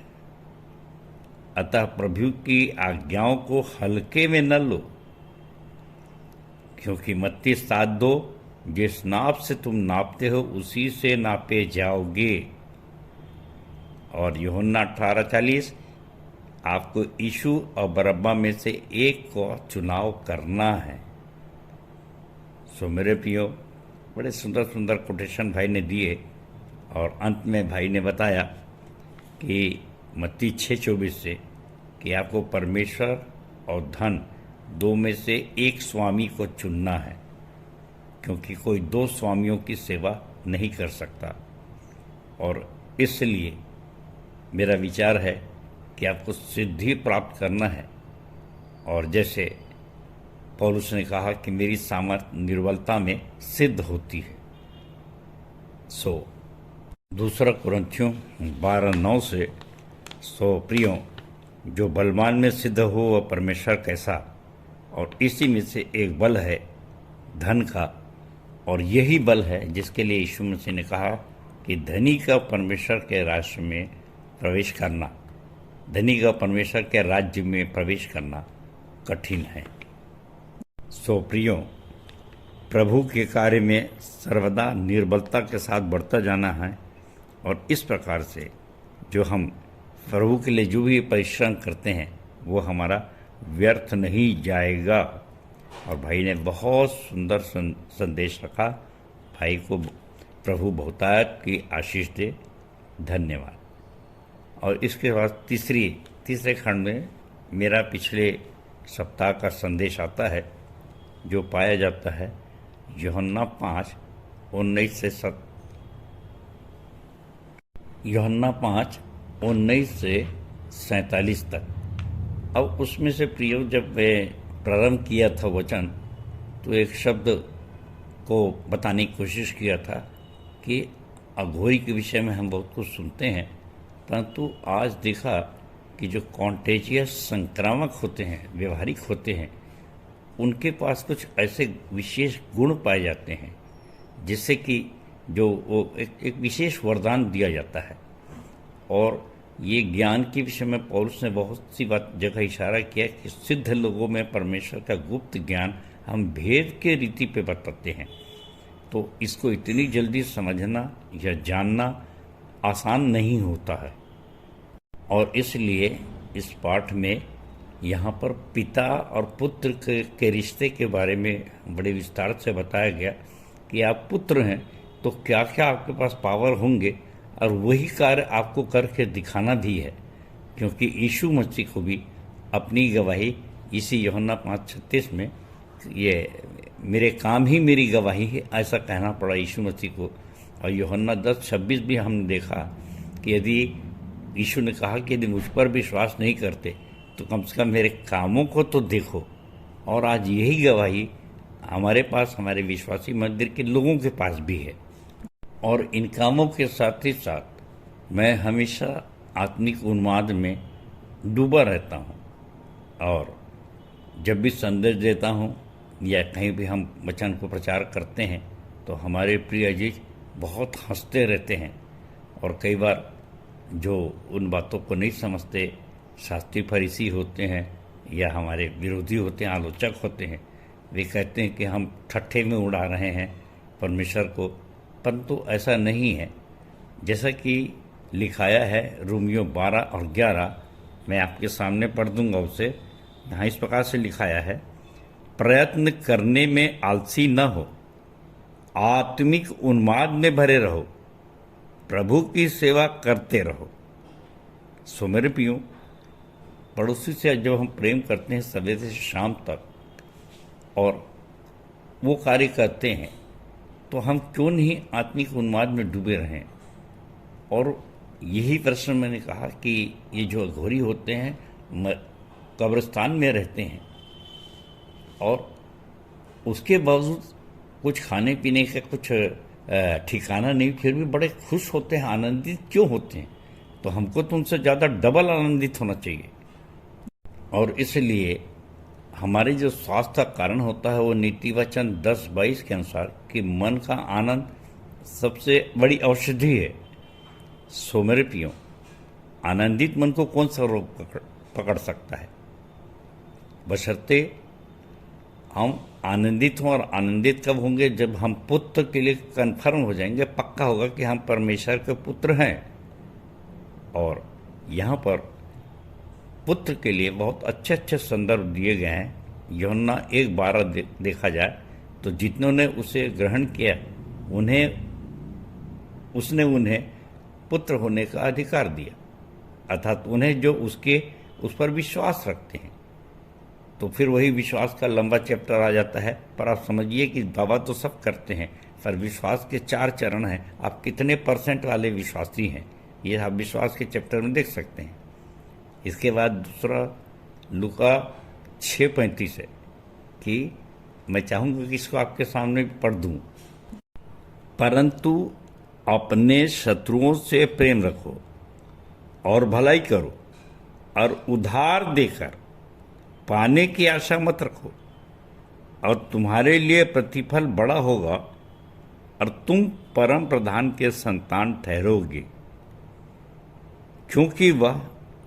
अतः प्रभु की आज्ञाओं को हल्के में न लो, क्योंकि मत्ती 7:2, जिस नाप से तुम नापते हो उसी से नापे जाओगे। और यूहन्ना 18:40, आपको यीशु और बरअब्बा में से एक को चुनाव करना है। सो मेरे प्रियो, बड़े सुंदर सुंदर कोटेशन भाई ने दिए। और अंत में भाई ने बताया कि मत्ती 6:24 से कि आपको परमेश्वर और धन दो में से एक स्वामी को चुनना है, क्योंकि कोई 2 स्वामियों की सेवा नहीं कर सकता। और इसलिए मेरा विचार है कि आपको सिद्धि प्राप्त करना है। और जैसे पौलुस ने कहा कि मेरी सामर्थ निर्बलता में सिद्ध होती है। सो 2 कुरिन्थियों 12:9 से, सो प्रियो, जो बलवान में सिद्ध हो वह परमेश्वर कैसा, और इसी में से एक बल है धन का, और यही बल है जिसके लिए यीशु मसीह ने कहा कि धनी का परमेश्वर के राज्य में प्रवेश करना, धनी का परमेश्वर के राज्य में प्रवेश करना कठिन है। सो प्रियो, प्रभु के कार्य में सर्वदा निर्बलता के साथ बढ़ता जाना है। और इस प्रकार से जो हम प्रभु के लिए जो भी परिश्रम करते हैं वो हमारा व्यर्थ नहीं जाएगा। और भाई ने बहुत सुंदर संदेश रखा। भाई को प्रभु बहुतायत की आशीष दे। धन्यवाद। और इसके बाद तीसरे खंड में मेरा पिछले सप्ताह का संदेश आता है, जो पाया जाता है यूहन्ना 5:19 से 47 तक। अब उसमें से प्रियो, जब मैं प्रारंभ किया था वचन, तो एक शब्द को बताने की कोशिश किया था कि अघोरी के विषय में हम बहुत कुछ सुनते हैं, परंतु आज देखा कि जो कॉन्टेजियस संक्रामक होते हैं, व्यवहारिक होते हैं, उनके पास कुछ ऐसे विशेष गुण पाए जाते हैं जिससे कि जो वो एक विशेष वरदान दिया जाता है। और ये ज्ञान के विषय में पौलुस ने बहुत सी बात जगह इशारा किया कि सिद्ध लोगों में परमेश्वर का गुप्त ज्ञान हम भेद के रीति पे बताते हैं। तो इसको इतनी जल्दी समझना या जानना आसान नहीं होता है। और इसलिए इस पाठ में यहाँ पर पिता और पुत्र के रिश्ते के बारे में बड़े विस्तार से बताया गया कि आप पुत्र हैं तो क्या क्या आपके पास पावर होंगे, और वही कार्य आपको करके दिखाना भी है, क्योंकि यीशु मसीह को भी अपनी गवाही इसी यूहन्ना 5:36 में, ये मेरे काम ही मेरी गवाही है, ऐसा कहना पड़ा यीशु मसीह को। और यूहन्ना 10:26 भी हमने देखा कि यदि यीशु ने कहा कि यदि मुझ पर विश्वास नहीं करते तो कम से कम मेरे कामों को तो देखो। और आज यही गवाही हमारे पास, हमारे विश्वासी मंदिर के लोगों के पास भी है। और इन कामों के साथ ही साथ मैं हमेशा आत्मिक उन्माद में डूबा रहता हूँ। और जब भी संदेश देता हूँ या कहीं भी हम वचन को प्रचार करते हैं तो हमारे प्रिय अजीज बहुत हंसते रहते हैं, और कई बार जो उन बातों को नहीं समझते, शास्त्री फरीसी होते हैं या हमारे विरोधी होते हैं, आलोचक होते हैं, वे कहते हैं कि हम ठट्ठे में उड़ा रहे हैं परमेश्वर को, परंतु ऐसा नहीं है। जैसा कि लिखाया है रोमियो 12 और 11, मैं आपके सामने पढ़ दूंगा उसे। यहाँ इस प्रकार से लिखाया है, प्रयत्न करने में आलसी न हो, आत्मिक उन्माद में भरे रहो, प्रभु की सेवा करते रहो। सो मेरे प्रियो, पड़ोसी से जब हम प्रेम करते हैं सवेरे से शाम तक और वो कार्य करते हैं, तो हम क्यों नहीं आत्मिक उन्माद में डूबे रहें। और यही प्रश्न मैंने कहा कि ये जो अघोरी होते हैं कब्रिस्तान में रहते हैं और उसके बावजूद कुछ खाने पीने का कुछ ठिकाना नहीं, फिर भी बड़े खुश होते हैं, आनंदित क्यों होते हैं। तो हमको तो उनसे ज़्यादा डबल आनंदित होना चाहिए। और इसलिए हमारे जो स्वास्थ्य का कारण होता है वो नीति वचन 10:22 के अनुसार कि मन का आनंद सबसे बड़ी औषधि है। सो मेरे प्रियो, आनंदित मन को कौन सा रोग पकड़ सकता है, बशर्ते हम आनंदित हों। और आनंदित कब होंगे, जब हम पुत्र के लिए कन्फर्म हो जाएंगे, पक्का होगा कि हम परमेश्वर के पुत्र हैं। और यहाँ पर पुत्र के लिए बहुत अच्छे अच्छे संदर्भ दिए गए हैं। यूहन्ना 1:12 देखा जाए तो जितनों ने उसे ग्रहण किया उसने उन्हें पुत्र होने का अधिकार दिया, अर्थात उन्हें जो उस पर विश्वास रखते हैं। तो फिर वही विश्वास का लंबा चैप्टर आ जाता है। पर आप समझिए कि दावा तो सब करते हैं, पर विश्वास के 4 चरण हैं। आप कितने % वाले विश्वासी हैं, ये आप विश्वास के चैप्टर में देख सकते हैं। इसके बाद दूसरा लूका 6:35 है कि मैं चाहूँगा कि इसको आपके सामने पढ़ दूँ। परंतु अपने शत्रुओं से प्रेम रखो और भलाई करो और उधार देकर पाने की आशा मत रखो, और तुम्हारे लिए प्रतिफल बड़ा होगा और तुम परम प्रधान के संतान ठहरोगे, क्योंकि वह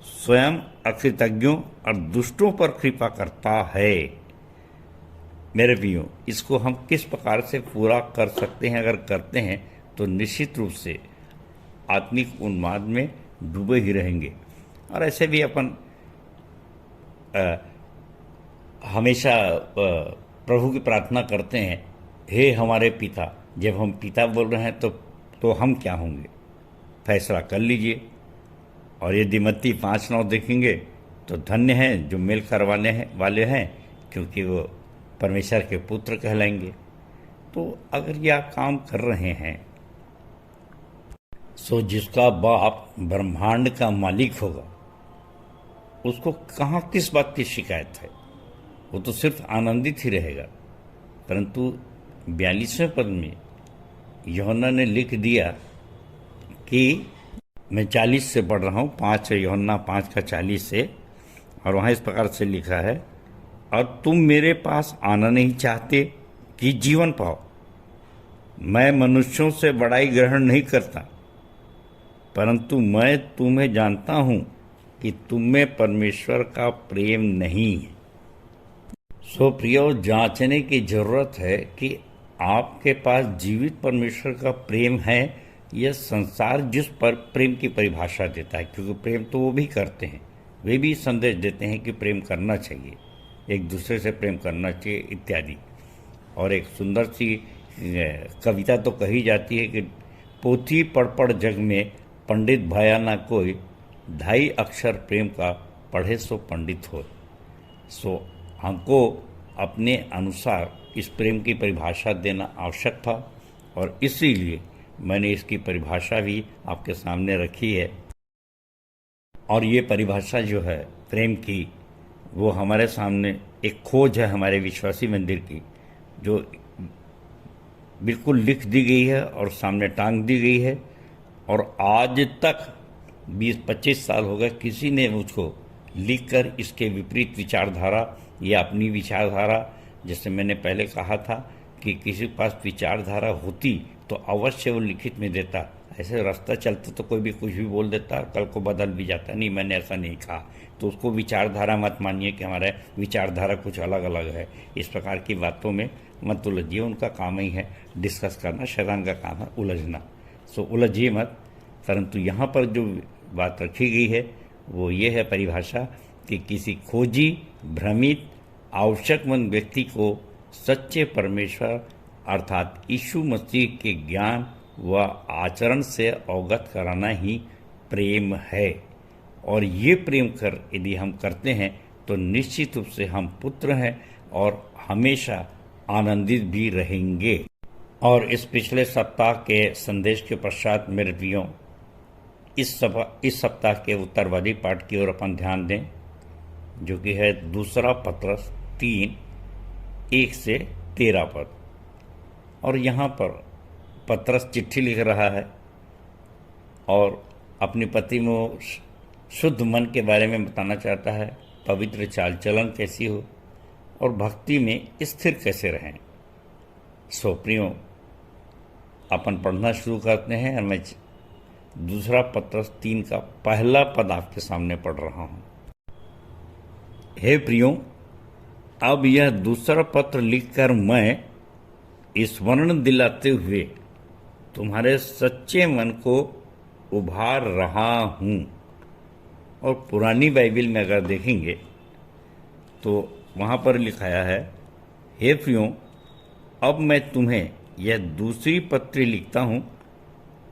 स्वयं अकृतज्ञों और दुष्टों पर कृपा करता है। मेरे प्रियो, इसको हम किस प्रकार से पूरा कर सकते हैं? अगर करते हैं तो निश्चित रूप से आत्मिक उन्माद में डूबे ही रहेंगे। और ऐसे भी अपन हमेशा प्रभु की प्रार्थना करते हैं, हे हमारे पिता। जब हम पिता बोल रहे हैं तो हम क्या होंगे, फैसला कर लीजिए। और यदि मत्ती 5:9 देखेंगे तो धन्य हैं जो मेल करवाने वाले हैं, क्योंकि वो परमेश्वर के पुत्र कहलाएंगे। तो अगर ये आप काम कर रहे हैं, सो जिसका बाप ब्रह्मांड का मालिक होगा उसको कहाँ किस बात की शिकायत है, वो तो सिर्फ आनंदित ही रहेगा। परंतु 42वें पद में यूहन्ना ने लिख दिया कि मैं 40 से पढ़ रहा हूँ, 5 यूहन्ना 5:40 से, और वहाँ इस प्रकार से लिखा है, और तुम मेरे पास आना नहीं चाहते कि जीवन पाओ। मैं मनुष्यों से बड़ाई ग्रहण नहीं करता, परंतु मैं तुम्हें जानता हूँ कि तुम में परमेश्वर का प्रेम नहीं है। सो प्रियो, जांचने की जरूरत है कि आपके पास जीवित परमेश्वर का प्रेम है या संसार जिस पर प्रेम की परिभाषा देता है। क्योंकि प्रेम तो वो भी करते हैं, वे भी संदेश देते हैं कि प्रेम करना चाहिए, एक दूसरे से प्रेम करना चाहिए इत्यादि। और एक सुंदर सी कविता तो कही जाती है कि पोथी पढ़ जग में पंडित भया ना कोई, 2.5 अक्षर प्रेम का पढ़े सो पंडित हो। सो हमको अपने अनुसार इस प्रेम की परिभाषा देना आवश्यक था, और इसीलिए मैंने इसकी परिभाषा भी आपके सामने रखी है। और ये परिभाषा जो है प्रेम की, वो हमारे सामने एक खोज है हमारे विश्वासी मंदिर की, जो बिल्कुल लिख दी गई है और सामने टांग दी गई है। और आज तक 20-25 साल हो गए किसी ने मुझको लिखकर इसके विपरीत विचारधारा या अपनी विचारधारा, जैसे मैंने पहले कहा था कि किसी के पास विचारधारा होती तो अवश्य वो लिखित में देता। ऐसे रास्ता चलते तो कोई भी कुछ भी बोल देता, कल को बदल भी जाता, नहीं मैंने ऐसा नहीं कहा। तो उसको विचारधारा मत मानिए कि हमारा विचारधारा कुछ अलग अलग है। इस प्रकार की बातों में मत उलझिए, उनका काम ही है डिस्कस करना, शैतान का काम है उलझना। सो उलझिए मत। परंतु यहाँ पर जो बात रखी गई है वो ये है परिभाषा कि किसी खोजी, भ्रमित, आवश्यकमंद व्यक्ति को सच्चे परमेश्वर अर्थात यीशु मसीह के ज्ञान व आचरण से अवगत कराना ही प्रेम है। और ये प्रेम कर यदि हम करते हैं तो निश्चित रूप से हम पुत्र हैं और हमेशा आनंदित भी रहेंगे। और इस पिछले सप्ताह के संदेश के पश्चात मेरे प्रियो इस सप्ताह के उत्तरवादी पाठ की ओर अपन ध्यान दें, जो कि है दूसरा पत्रस 3:1 से 13 पद। और यहाँ पर पत्रस चिट्ठी लिख रहा है और अपनी पत्नी में शुद्ध मन के बारे में बताना चाहता है, पवित्र चाल चलन कैसी हो और भक्ति में स्थिर कैसे रहें। सो प्रियो अपन पढ़ना शुरू करते हैं और मैं दूसरा पत्रस 3 का पहला पद आपके सामने पढ़ रहा हूं। हे प्रियो, अब यह दूसरा पत्र लिखकर मैं स्मरण दिलाते हुए तुम्हारे सच्चे मन को उभार रहा हूं। और पुरानी बाइबल में अगर देखेंगे तो वहाँ पर लिखाया है, हे प्रियो, अब मैं तुम्हें यह दूसरी पत्री लिखता हूँ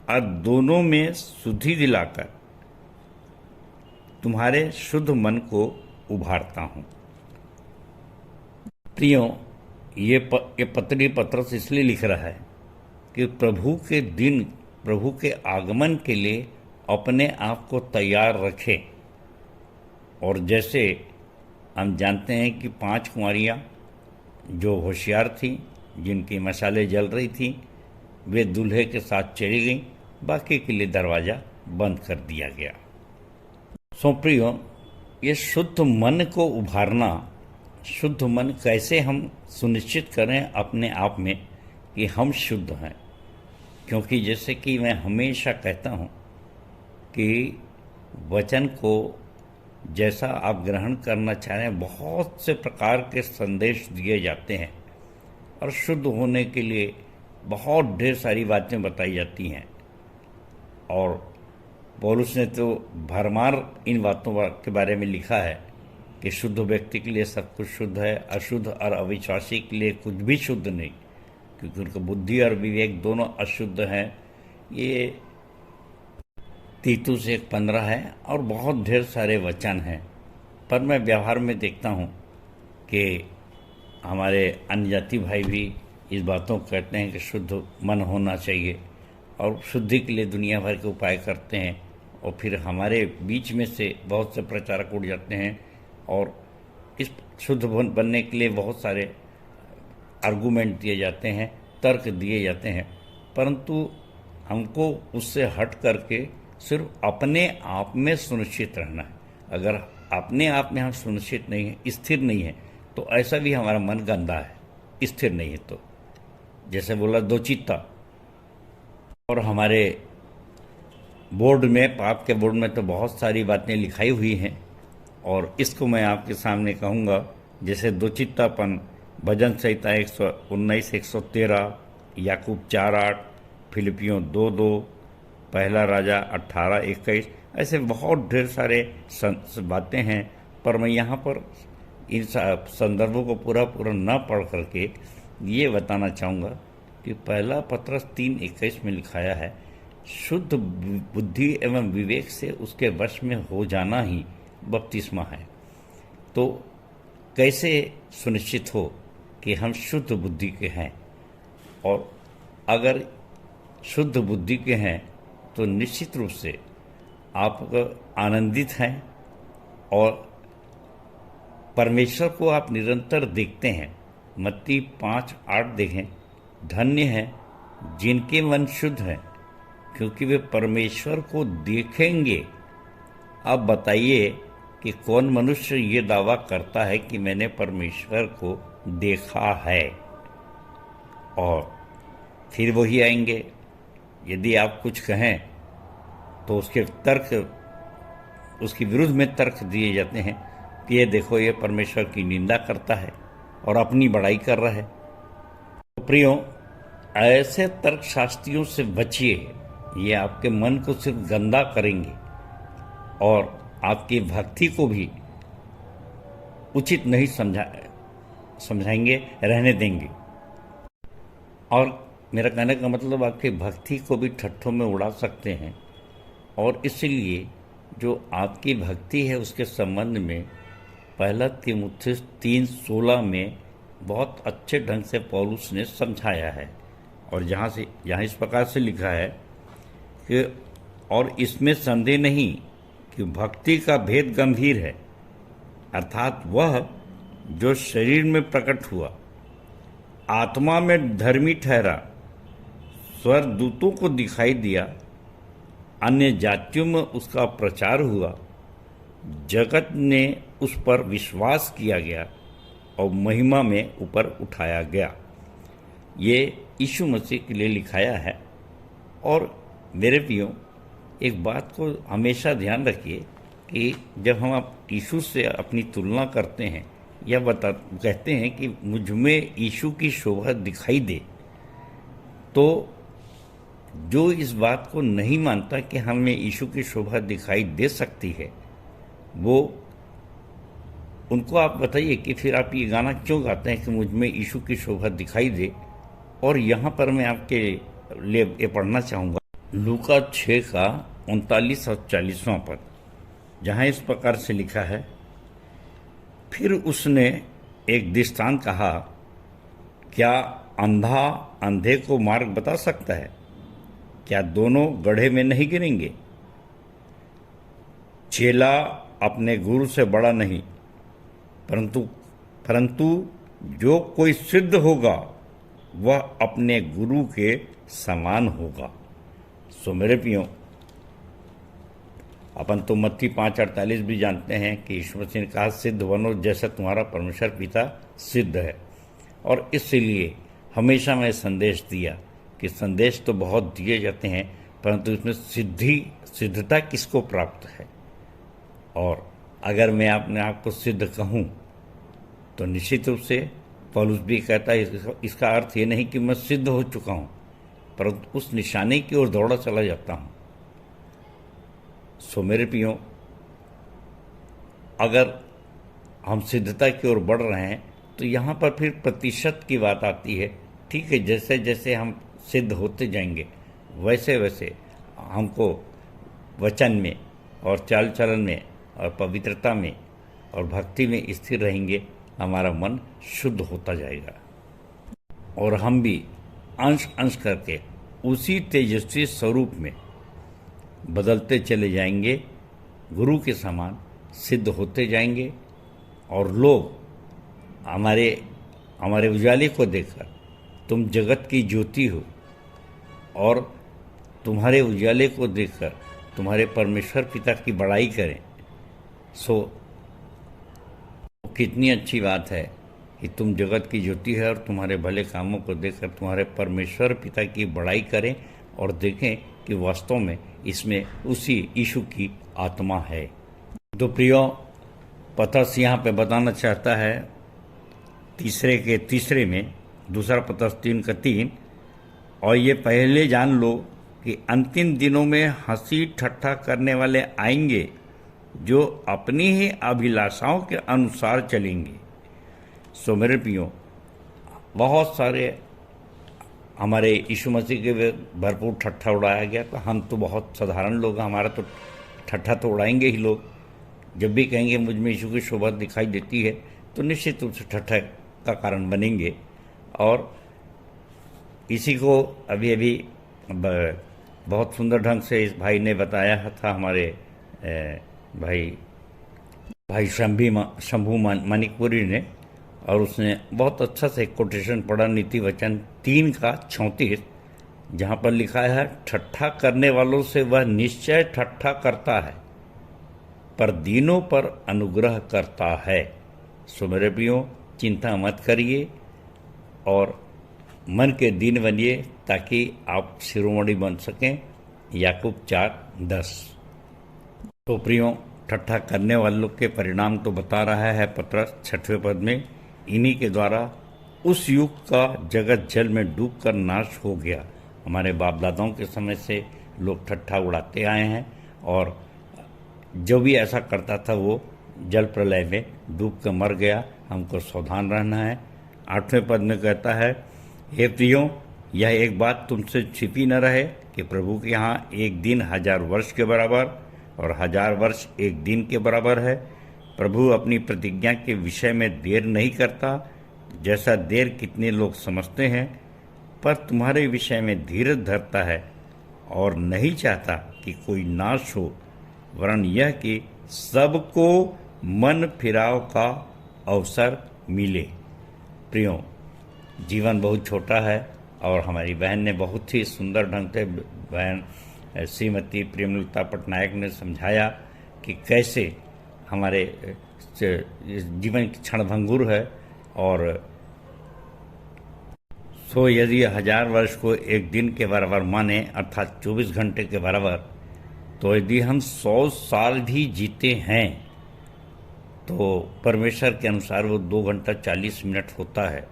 और दोनों में शुद्धि दिलाकर तुम्हारे शुद्ध मन को उभारता हूँ। प्रियो, ये पत्री पत्रस इसलिए लिख रहा है कि प्रभु के दिन, प्रभु के आगमन के लिए अपने आप को तैयार रखे। और जैसे हम जानते हैं कि 5 कुंवारियाँ जो होशियार थीं, जिनकी मशालें जल रही थीं, वे दूल्हे के साथ चली गईं, बाकी के लिए दरवाज़ा बंद कर दिया गया। सो प्रियो, ये शुद्ध मन को उभारना, शुद्ध मन कैसे हम सुनिश्चित करें अपने आप में कि हम शुद्ध हैं। क्योंकि जैसे कि मैं हमेशा कहता हूँ कि वचन को जैसा आप ग्रहण करना चाह रहे हैं, बहुत से प्रकार के संदेश दिए जाते हैं और शुद्ध होने के लिए बहुत ढेर सारी बातें बताई जाती हैं। और पौलुस ने तो भरमार इन बातों के बारे में लिखा है कि शुद्ध व्यक्ति के लिए सब कुछ शुद्ध है, अशुद्ध और अविश्वासी के लिए कुछ भी शुद्ध नहीं, क्योंकि उनका बुद्धि और विवेक दोनों अशुद्ध हैं। ये तीतुस 1:15 है और बहुत ढेर सारे वचन हैं। पर मैं व्यवहार में देखता हूँ कि हमारे अन्य जाति भाई भी इस बातों को कहते हैं कि शुद्ध मन होना चाहिए और शुद्धि के लिए दुनिया भर के उपाय करते हैं। और फिर हमारे बीच में से बहुत से प्रचारक उठ जाते हैं और इस शुद्ध बनने के लिए बहुत सारे आर्गूमेंट दिए जाते हैं, तर्क दिए जाते हैं। परंतु हमको उससे हट करके सिर्फ अपने आप में सुनिश्चित रहना है। अगर अपने आप में हम सुनिश्चित नहीं है, स्थिर नहीं है, तो ऐसा भी हमारा मन गंदा है, स्थिर नहीं है। तो जैसे बोला दो चित्ता, और हमारे बोर्ड में, पाप के बोर्ड में तो बहुत सारी बातें लिखाई हुई हैं और इसको मैं आपके सामने कहूँगा। जैसे दो चित्तापन भजन संहिता 119, 113, याकूब 4:8, फिलिपियों 2:2, पहला राजा 18:21, ऐसे बहुत ढेर सारे बातें हैं। पर मैं यहाँ पर इन संदर्भों को पूरा न पढ़ करके ये बताना चाहूँगा कि पहला पत्रस 3:21 में लिखाया है, शुद्ध बुद्धि एवं विवेक से उसके वश में हो जाना ही बपतिस्मा है। तो कैसे सुनिश्चित हो कि हम शुद्ध बुद्धि के हैं? और अगर शुद्ध बुद्धि के हैं तो निश्चित रूप से आप आनंदित हैं और परमेश्वर को आप निरंतर देखते हैं। मत्ती 5:8 देखें, धन्य है जिनके मन शुद्ध हैं, क्योंकि वे परमेश्वर को देखेंगे। अब बताइए कि कौन मनुष्य ये दावा करता है कि मैंने परमेश्वर को देखा है? और फिर वही आएंगे। यदि आप कुछ कहें तो उसके तर्क, उसके विरुद्ध में तर्क दिए जाते हैं कि ये देखो, ये परमेश्वर की निंदा करता है और अपनी बड़ाई कर रहा है। तो प्रियो, ऐसे तर्कशास्त्रियों से बचिए। ये आपके मन को सिर्फ गंदा करेंगे और आपकी भक्ति को भी उचित नहीं समझाएंगे, रहने देंगे। और मेरा कहने का मतलब, आपकी भक्ति को भी ठट्ठों में उड़ा सकते हैं। और इसलिए जो आपकी भक्ति है उसके संबंध में पहला तीमुथियुस 3:16 में बहुत अच्छे ढंग से पौलुस ने समझाया है। और यहाँ इस प्रकार से लिखा है कि और इसमें संदेह नहीं कि भक्ति का भेद गंभीर है, अर्थात वह जो शरीर में प्रकट हुआ, आत्मा में धर्मी ठहरा, स्वर्गदूतों को दिखाई दिया, अन्य जातियों में उसका प्रचार हुआ, जगत ने उस पर विश्वास किया गया और महिमा में ऊपर उठाया गया। ये यीशु मसीह के लिए लिखाया है। और मेरे प्रियो, एक बात को हमेशा ध्यान रखिए कि जब हम यीशु से अपनी तुलना करते हैं या कहते हैं कि मुझ में यीशु की शोभा दिखाई दे, तो जो इस बात को नहीं मानता कि हमें यीशु की शोभा दिखाई दे सकती है, वो उनको आप बताइए कि फिर आप ये गाना क्यों गाते हैं कि मुझ में यीशु की शोभा दिखाई दे। और यहाँ पर मैं आपके लिए ये पढ़ना चाहूँगा लूका 6 का 39 और 40वां पद, जहाँ इस प्रकार से लिखा है, फिर उसने एक दृष्टांत कहा, क्या अंधा अंधे को मार्ग बता सकता है? क्या दोनों गड्ढे में नहीं गिरेंगे? चेला अपने गुरु से बड़ा नहीं, परंतु जो कोई सिद्ध होगा वह अपने गुरु के समान होगा। सो मेरे प्रियो, अपन तो मत्ती 5:48 भी जानते हैं कि यीशु मसीह ने कहा, सिद्ध बनो जैसा तुम्हारा परमेश्वर पिता सिद्ध है। और इसलिए हमेशा मैं संदेश दिया कि संदेश तो बहुत दिए जाते हैं, परंतु इसमें सिद्धता किसको प्राप्त है। और अगर मैं अपने आप को सिद्ध कहूँ तो निश्चित रूप से पौलुस भी कहता है, इसका अर्थ ये नहीं कि मैं सिद्ध हो चुका हूँ, परंतु उस निशाने की ओर दौड़ा चला जाता हूँ। सो मेरे प्रियो, अगर हम सिद्धता की ओर बढ़ रहे हैं तो यहाँ पर फिर प्रतिशत की बात आती है। ठीक है, जैसे जैसे हम सिद्ध होते जाएंगे वैसे वैसे हमको वचन में और चाल चलन में और पवित्रता में और भक्ति में स्थिर रहेंगे, हमारा मन शुद्ध होता जाएगा और हम भी अंश अंश करके उसी तेजस्वी स्वरूप में बदलते चले जाएंगे, गुरु के समान सिद्ध होते जाएंगे। और लोग हमारे उजाले को देखकर, तुम जगत की ज्योति हो, और तुम्हारे उजाले को देखकर तुम्हारे परमेश्वर पिता की बड़ाई करें। सो कितनी अच्छी बात है कि तुम जगत की ज्योति है और तुम्हारे भले कामों को देखकर तुम्हारे परमेश्वर पिता की बड़ाई करें और देखें कि वास्तव में इसमें उसी यीशु की आत्मा है। तो प्रियो, पतरस यहाँ पे बताना चाहता है तीसरे में, दूसरा पतरस 3:3, और ये पहले जान लो कि अंतिम दिनों में हंसी ठट्ठा करने वाले आएंगे, जो अपनी ही अभिलाषाओं के अनुसार चलेंगे। सो मेरे प्रियो, बहुत सारे हमारे यीशु मसीह के भरपूर ठट्ठा उड़ाया गया, तो हम तो बहुत साधारण लोग हैं, हमारा तो ठट्ठा तो उड़ाएंगे ही लोग। जब भी कहेंगे मुझ में यीशु की शोभा दिखाई देती है, तो निश्चित रूप से ठट्ठा का कारण बनेंगे। और इसी को अभी बहुत सुंदर ढंग से इस भाई ने बताया था, हमारे भाई शंभू मानिकपुरी ने, और उसने बहुत अच्छा से कोटेशन पढ़ा नीति वचन 3:34, जहाँ पर लिखा है, ठट्ठा करने वालों से वह निश्चय ठट्ठा करता है, पर दीनों पर अनुग्रह करता है। सो मेरे प्रियो, चिंता मत करिए और मन के दीन बनिए ताकि आप शिरोमणि बन सकें। याकूब 4:10। तो प्रियो, ठट्ठा करने वालों के परिणाम तो बता रहा है पतरस 6वें पद में। इन्हीं के द्वारा उस युग का जगत जल में डूबकर नाश हो गया। हमारे बाप दादाओं के समय से लोग ठट्ठा उड़ाते आए हैं और जो भी ऐसा करता था वो जल प्रलय में डूब कर मर गया। हमको सावधान रहना है। 8वें पद में कहता है, हे प्रियो, यह एक बात तुमसे छिपी न रहे कि प्रभु के यहाँ एक दिन 1000 वर्ष के बराबर और 1000 वर्ष एक दिन के बराबर है। प्रभु अपनी प्रतिज्ञा के विषय में देर नहीं करता, जैसा देर कितने लोग समझते हैं, पर तुम्हारे विषय में धीरज धरता है और नहीं चाहता कि कोई नाश हो, वरन यह कि सबको मन फिराव का अवसर मिले। प्रियो, जीवन बहुत छोटा है और हमारी बहन ने बहुत ही सुंदर ढंग से, बहन श्रीमती प्रेमलता पटनायक ने समझाया कि कैसे हमारे जीवन की क्षणभंगुर है। और सो यदि 1000 वर्ष को एक दिन के बराबर माने, अर्थात 24 घंटे के बराबर, तो यदि हम 100 साल भी जीते हैं तो परमेश्वर के अनुसार वो 2 घंटा 40 मिनट होता है।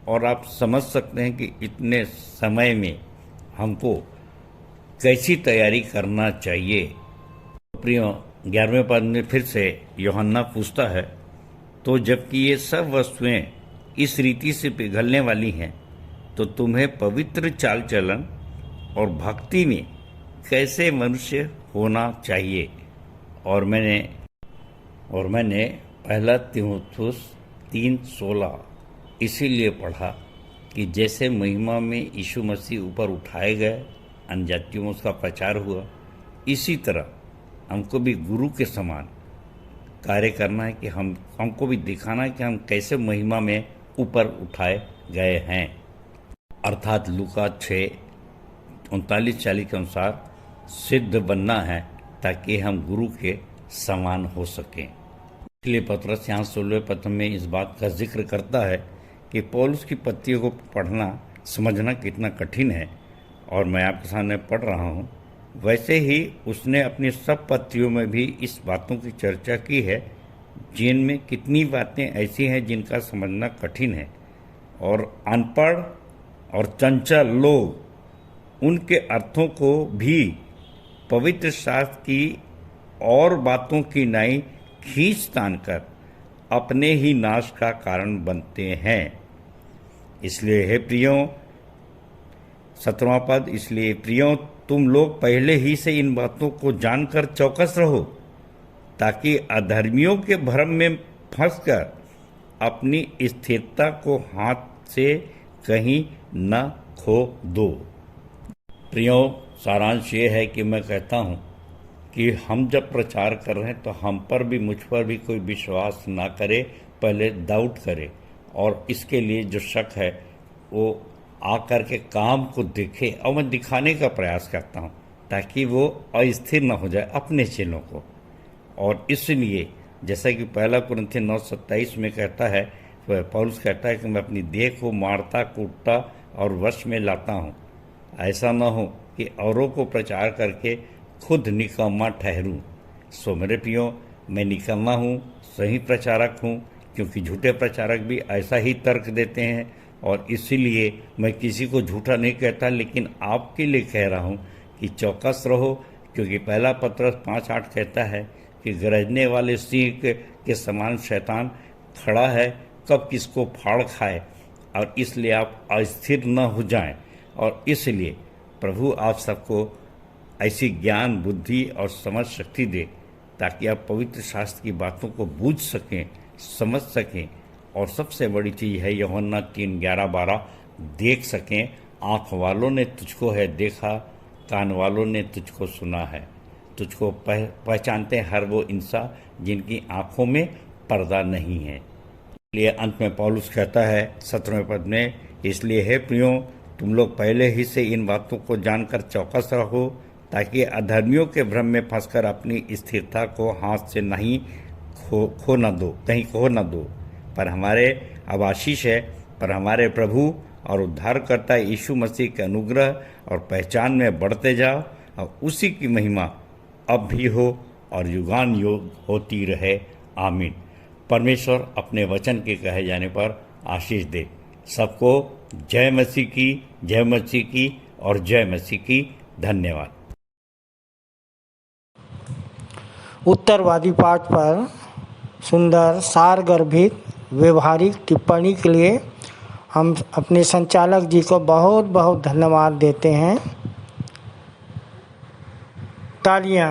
और आप समझ सकते हैं कि इतने समय में हमको कैसी तैयारी करना चाहिए। प्रियो, 11वें पद में फिर से यूहन्ना पूछता है, तो जबकि ये सब वस्तुएं इस रीति से पिघलने वाली हैं, तो तुम्हें पवित्र चाल चलन और भक्ति में कैसे मनुष्य होना चाहिए। और मैंने पहला तीमुथियुस 3:16 इसीलिए पढ़ा कि जैसे महिमा में यीशु मसीह ऊपर उठाए गए, अन्यजातियों में उसका प्रचार हुआ, इसी तरह हमको भी गुरु के समान कार्य करना है कि हमको भी दिखाना है कि हम कैसे महिमा में ऊपर उठाए गए हैं। अर्थात लूका 6:39-40 के अनुसार सिद्ध बनना है ताकि हम गुरु के समान हो सकें। इसलिए पतरस यहाँ 16वें पद में इस बात का जिक्र करता है कि पौलुस की पत्तियों को पढ़ना समझना कितना कठिन है, और मैं आपके सामने पढ़ रहा हूँ। वैसे ही उसने अपनी सब पत्तियों में भी इस बातों की चर्चा की है, जिनमें कितनी बातें ऐसी हैं जिनका समझना कठिन है, और अनपढ़ और चंचल लोग उनके अर्थों को भी पवित्र शास्त्र की और बातों की नाई खींच तान कर अपने ही नाश का कारण बनते हैं। इसलिए हे प्रियो, 17वां पद, इसलिए प्रियो तुम लोग पहले ही से इन बातों को जानकर चौकस रहो, ताकि अधर्मियों के भ्रम में फंसकर अपनी स्थिरता को हाथ से कहीं न खो दो। प्रियो, सारांश ये है कि मैं कहता हूँ कि हम जब प्रचार कर रहे हैं तो हम पर भी, मुझ पर भी कोई विश्वास ना करे, पहले डाउट करे, और इसके लिए जो शक है वो आकर के काम को देखे। और मैं दिखाने का प्रयास करता हूँ ताकि वो अस्थिर न हो जाए अपने चेलों को। और इसलिए जैसा कि 1 कुरिन्थियों 9:27 में कहता है, पौलुस कहता है कि मैं अपनी देह को मारता, कूटता और वश में लाता हूँ, ऐसा न हो कि औरों को प्रचार करके खुद निकम्मा ठहरूं। सो मेरे प्रियो, मैं निकम्मा हूँ, सही प्रचारक हूँ, क्योंकि झूठे प्रचारक भी ऐसा ही तर्क देते हैं। और इसीलिए मैं किसी को झूठा नहीं कहता, लेकिन आपके लिए कह रहा हूँ कि चौकस रहो, क्योंकि 1 पत्रस 5:8 कहता है कि गरजने वाले सिंह के समान शैतान खड़ा है, कब किसको फाड़ खाए। और इसलिए आप अस्थिर न हो जाएं। और इसलिए प्रभु आप सबको ऐसी ज्ञान, बुद्धि और समझ शक्ति दे ताकि आप पवित्र शास्त्र की बातों को बूझ सकें, समझ सकें, और सबसे बड़ी चीज़ है यूहन्ना 3:11-12 देख सकें। आँख वालों ने तुझको है देखा, कान वालों ने तुझको सुना है। तुझको पहचानते हर वो इंसान जिनकी आँखों में पर्दा नहीं है। इसलिए अंत में पौलुस कहता है 17वें पद में, इसलिए हे प्रियो तुम लोग पहले ही से इन बातों को जानकर चौकस रहो, ताकि अधर्मियों के भ्रम में फंसकर अपनी स्थिरता को हाथ से नहीं खो न दो, कहीं खो न दो। पर हमारे अब आशीष है, पर हमारे प्रभु और उद्धारकर्ता यीशु मसीह के अनुग्रह और पहचान में बढ़ते जाओ और उसी की महिमा अब भी हो और युगान युग होती रहे। आमीन। परमेश्वर अपने वचन के कहे जाने पर आशीष दे। सबको जय मसीह की, जय मसीह की और जय मसीह की। धन्यवाद। उत्तरवादी पाठ पर सुंदर सार गर्भित व्यवहारिक टिप्पणी के लिए हम अपने संचालक जी को बहुत बहुत धन्यवाद देते हैं। तालियां।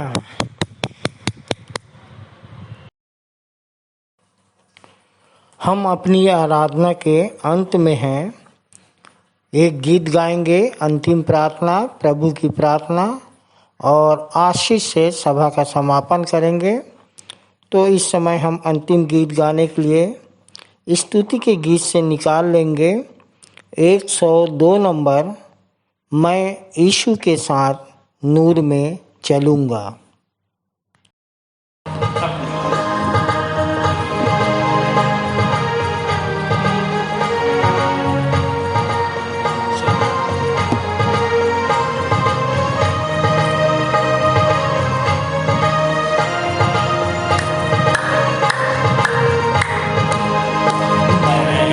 हम अपनी आराधना के अंत में हैं। एक गीत गाएंगे, अंतिम प्रार्थना, प्रभु की प्रार्थना, और आशीष से सभा का समापन करेंगे। तो इस समय हम अंतिम गीत गाने के लिए स्तुति के गीत से निकाल लेंगे 102 नंबर, मैं यीशु के साथ नूर में चलूँगा।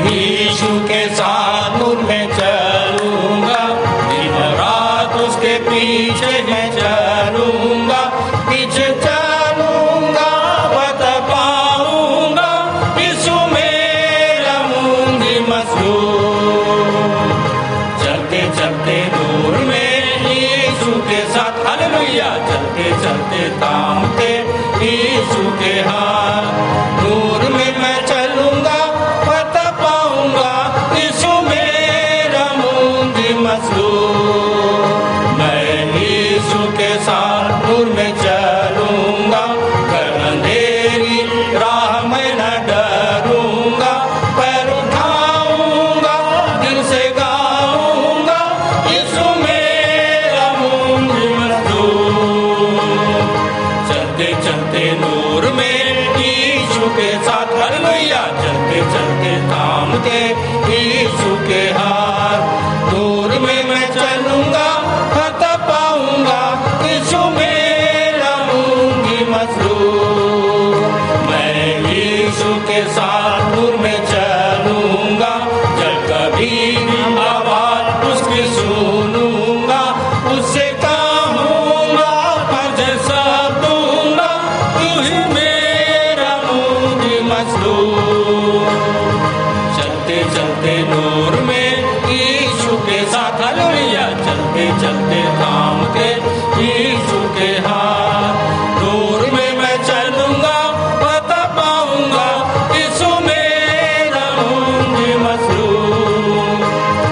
यीशु के साथ नूर में चलूंगा, दिन रात उसके पीछे मैं चलूंगा, पीछे चलूंगा, बता पाऊंगा, यीशु मेरा मुंगी मसरूर। चलते चलते नूर में यीशु के साथ, हालेलुया, चलते चलते थामते यीशु के हाथ, नूर में मैं चलूंगा, मैं यीशु के साथ नूर में चलूंगा, कर अंधेरी राह में न डरूंगा, पैर उठाऊंगा, दिल से गाऊंगा, यीशु मेरा मुंजी मजदूर। चलते चलते नूर में यीशु के साथ, हालेलुया, चलते चलते थामते यीशु के हाथ, नूर में मैं चलूंगा, फतह पाऊंगा, यीशु मेरा मुंगी मसरूर। मैं यीशु के साथ नूर में चलूंगा, जब कभी आवाज उसकी सुनूंगा, उससे कहूंगा, फर्ज सब दूंगा, तू ही मेरा मुंगी मसरूर। चलते चलते नूर में यीशु के साथ, हालेलुया, चलते चलते थाम के यीशु के हाथ, नूर में मैं चलूंगा, पता पाऊंगा, यीशु मेरा मुंजी मसरूर।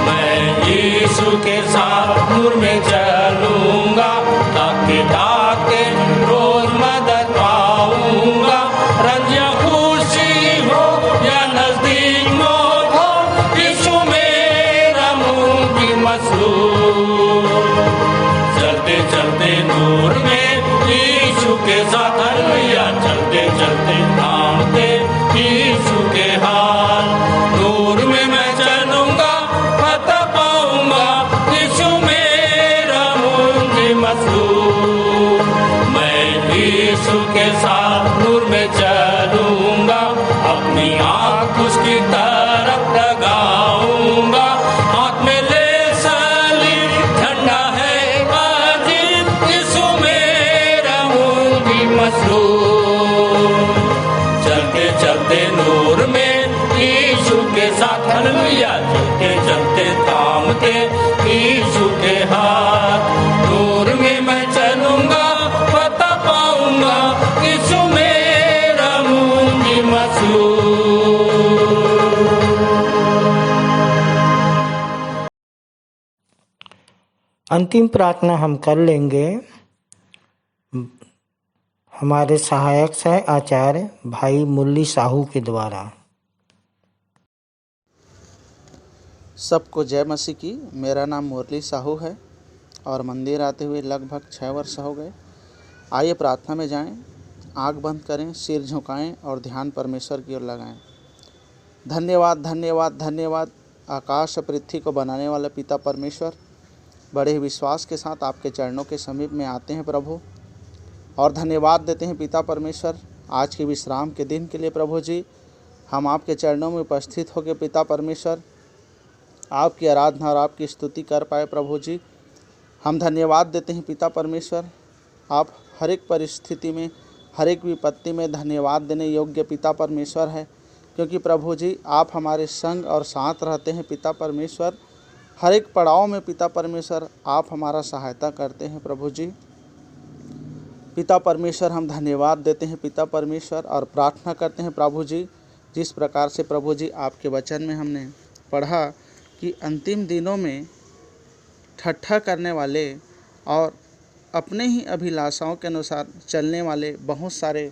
मैं यीशु के साथ नूर में चलूंगा, ताके ताके रोज मदद पाऊंगा, रंजिया खुशी हो या नजदीक मौत हो, यीशु मेरा मुंगी मसरूर। चलते चलते नूर में यीशु के साथ, हालेलुया, चलते चलते थामते यीशु के हाथ, नूर में मैं चलूंगा, फतह पाऊंगा, यीशु मेरा मुंजी मसरूर। मैं यीशु के साथ नूर में चलूंगा, अपनी आँख उसकी तरफ लगाऊंगा, हाथ में ले सलीब, झंडा है अजीब, यीशु मेरा मुंगी मसरूर। चलते चलते नूर में यीशु के साथ, हालेलुया, चलते चलते थामते यीशु के हाथ, नूर में मैं चलूंगा, पता पाऊंगा, यीशु मेरा मुंगी मसरूर। अंतिम प्रार्थना हम कर लेंगे हमारे सहायक सह आचार्य भाई मुरली साहू के द्वारा। सबको जय मसीह की। मेरा नाम मुरली साहू है और मंदिर आते हुए लगभग 6 वर्ष हो गए। आइए प्रार्थना में जाएं, आँख बंद करें, सिर झुकाएं और ध्यान परमेश्वर की ओर लगाएं। धन्यवाद धन्यवाद धन्यवाद आकाश और पृथ्वी को बनाने वाले पिता परमेश्वर, बड़े ही विश्वास के साथ आपके चरणों के समीप में आते हैं प्रभु, और धन्यवाद देते हैं पिता परमेश्वर आज के विश्राम के दिन के लिए। प्रभु जी, हम आपके चरणों में उपस्थित होकर पिता परमेश्वर आपकी आराधना और आपकी स्तुति कर पाए। प्रभु जी, हम धन्यवाद देते हैं पिता परमेश्वर, आप हर एक परिस्थिति में, हर एक विपत्ति में धन्यवाद देने योग्य पिता परमेश्वर है, क्योंकि प्रभु जी आप हमारे संग और साथ रहते हैं। पिता परमेश्वर, हर एक पड़ाव में पिता परमेश्वर आप हमारा सहायता करते हैं। प्रभु जी, पिता परमेश्वर, हम धन्यवाद देते हैं पिता परमेश्वर, और प्रार्थना करते हैं प्रभु जी, जिस प्रकार से प्रभु जी आपके वचन में हमने पढ़ा कि अंतिम दिनों में ठट्ठा करने वाले और अपने ही अभिलाषाओं के अनुसार चलने वाले बहुत सारे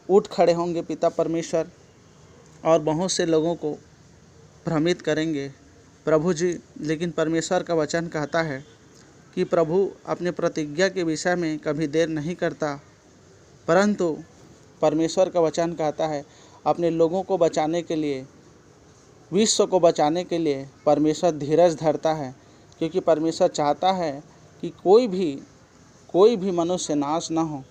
उठ खड़े होंगे पिता परमेश्वर, और बहुत से लोगों को भ्रमित करेंगे प्रभु जी। लेकिन परमेश्वर का वचन कहता है कि प्रभु अपने प्रतिज्ञा के विषय में कभी देर नहीं करता, परंतु परमेश्वर का वचन कहता है अपने लोगों को बचाने के लिए, विश्व को बचाने के लिए परमेश्वर धीरज धरता है, क्योंकि परमेश्वर चाहता है कि कोई भी मनुष्य नाश ना हो,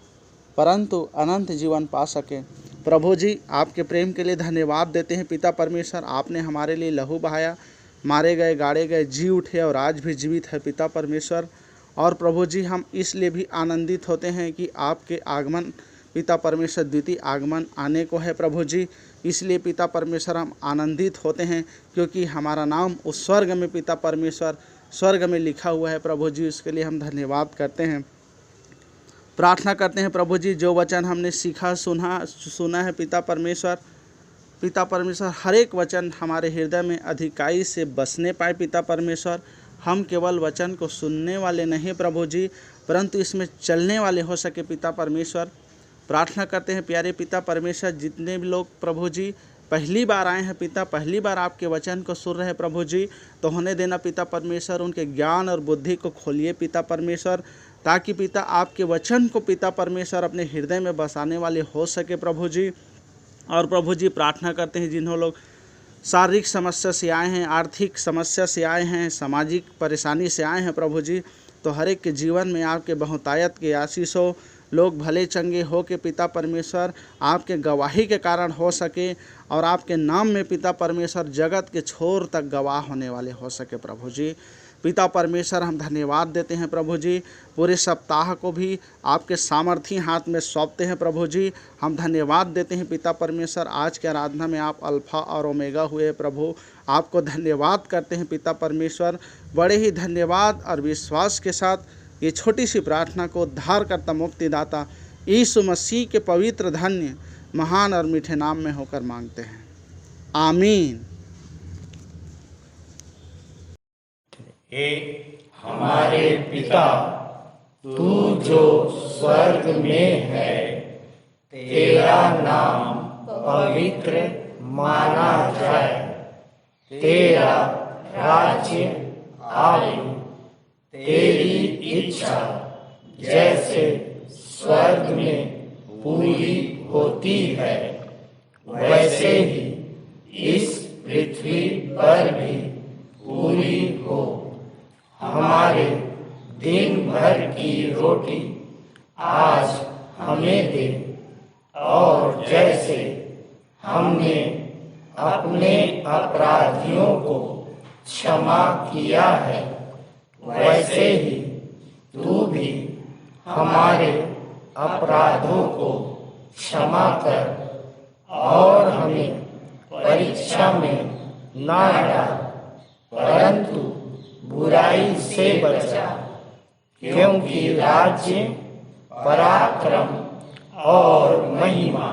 परंतु अनंत जीवन पा सके। प्रभु जी, आपके प्रेम के लिए धन्यवाद देते हैं पिता परमेश्वर, आपने हमारे लिए लहू बहाया, मारे गए, गाड़े गए, जी उठे और आज भी जीवित है पिता परमेश्वर। और प्रभु जी, हम इसलिए भी आनंदित होते हैं कि आपके आगमन पिता परमेश्वर द्वितीय आगमन आने को है प्रभु जी, इसलिए पिता परमेश्वर हम आनंदित होते हैं, क्योंकि हमारा नाम उस स्वर्ग में पिता परमेश्वर स्वर्ग में लिखा हुआ है प्रभु जी। उसके लिए हम धन्यवाद करते हैं, प्रार्थना करते हैं प्रभु जी, जो वचन हमने सीखा सुना है पिता परमेश्वर, हर एक वचन हमारे हृदय में अधिकाई से बसने पाए पिता परमेश्वर। हम केवल वचन को सुनने वाले नहीं प्रभु जी, परंतु इसमें चलने वाले हो सके पिता परमेश्वर। प्रार्थना करते हैं प्यारे पिता परमेश्वर, जितने भी लोग प्रभु जी पहली बार आए हैं पिता, पहली बार आपके वचन को सुन रहे हैं प्रभु जी, तो होने देना पिता परमेश्वर, उनके ज्ञान और बुद्धि को खोलिए पिता परमेश्वर, ताकि पिता आपके वचन को पिता परमेश्वर अपने हृदय में बसाने वाले हो सके प्रभु जी। और प्रभु जी, प्रार्थना करते हैं जिन्हों लोग शारीरिक समस्या से आए हैं, आर्थिक समस्या से आए हैं, सामाजिक परेशानी से आए हैं प्रभु जी, तो हर एक के जीवन में आपके बहुतायत के आशीष हो, लोग भले चंगे हो के पिता परमेश्वर आपके गवाही के कारण हो सके, और आपके नाम में पिता परमेश्वर जगत के छोर तक गवाह होने वाले हो सके प्रभु जी। पिता परमेश्वर, हम धन्यवाद देते हैं प्रभु जी, पूरे सप्ताह को भी आपके सामर्थी हाथ में सौंपते हैं प्रभु जी। हम धन्यवाद देते हैं पिता परमेश्वर, आज के आराधना में आप अल्फा और ओमेगा हुए प्रभु, आपको धन्यवाद करते हैं पिता परमेश्वर। बड़े ही धन्यवाद और विश्वास के साथ ये छोटी सी प्रार्थना को उद्धारकर्ता मुक्तिदाता यीशु मसीह के पवित्र धन्य महान और मीठे नाम में होकर मांगते हैं, आमीन। हे हमारे पिता, तू जो स्वर्ग में है, तेरा नाम पवित्र माना जाए, तेरा राज्य आए, तेरी इच्छा जैसे स्वर्ग में पूरी होती है, वैसे ही इस पृथ्वी पर भी पूरी हो। हमारे दिन भर की रोटी आज हमें दे, और जैसे हमने अपने अपराधियों को क्षमा किया है, वैसे ही तू भी हमारे अपराधों को क्षमा कर, और हमें परीक्षा में ना डाल, परंतु बुराई से बचा, क्योंकि राज्य, पराक्रम और महिमा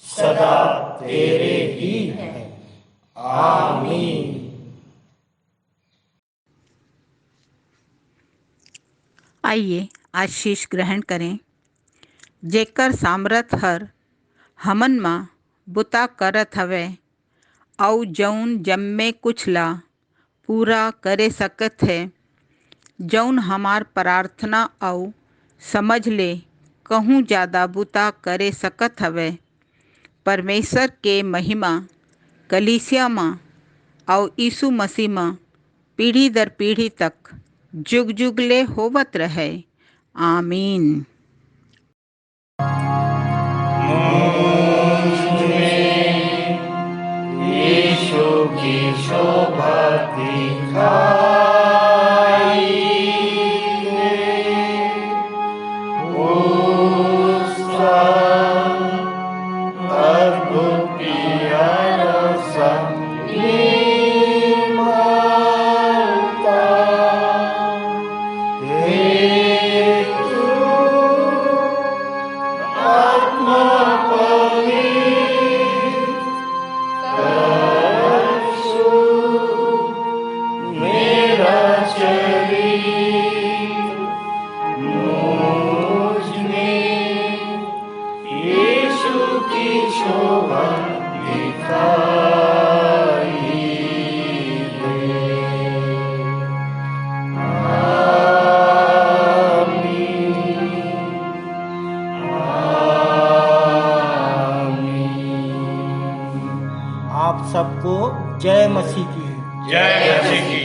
सदा तेरे ही हैं, आमीन। आइए आशीष ग्रहण करें। जेकर सामर्थ हर हमन मा बुता करत हवे, औ जौन जम्मे कुछ ला पूरा करे सकत है, जौन हमार प्रार्थना औ समझ ले कहूँ ज़्यादा बुता करे सकत हवे। परमेश्वर के महिमा कलीसिया माँ और यीशु मसीह में पीढ़ी दर पीढ़ी तक जुग जुग ले होवत रहे। आमीन। यीशु की शोभा दिखाई उसका अद्भुत प्यारा संगीत माता हेतु आत्मा मेरा शरीर मुझ में यीशु की शोभा दिखाई दे। आप सबको जय मसीह की। जय मसीह की।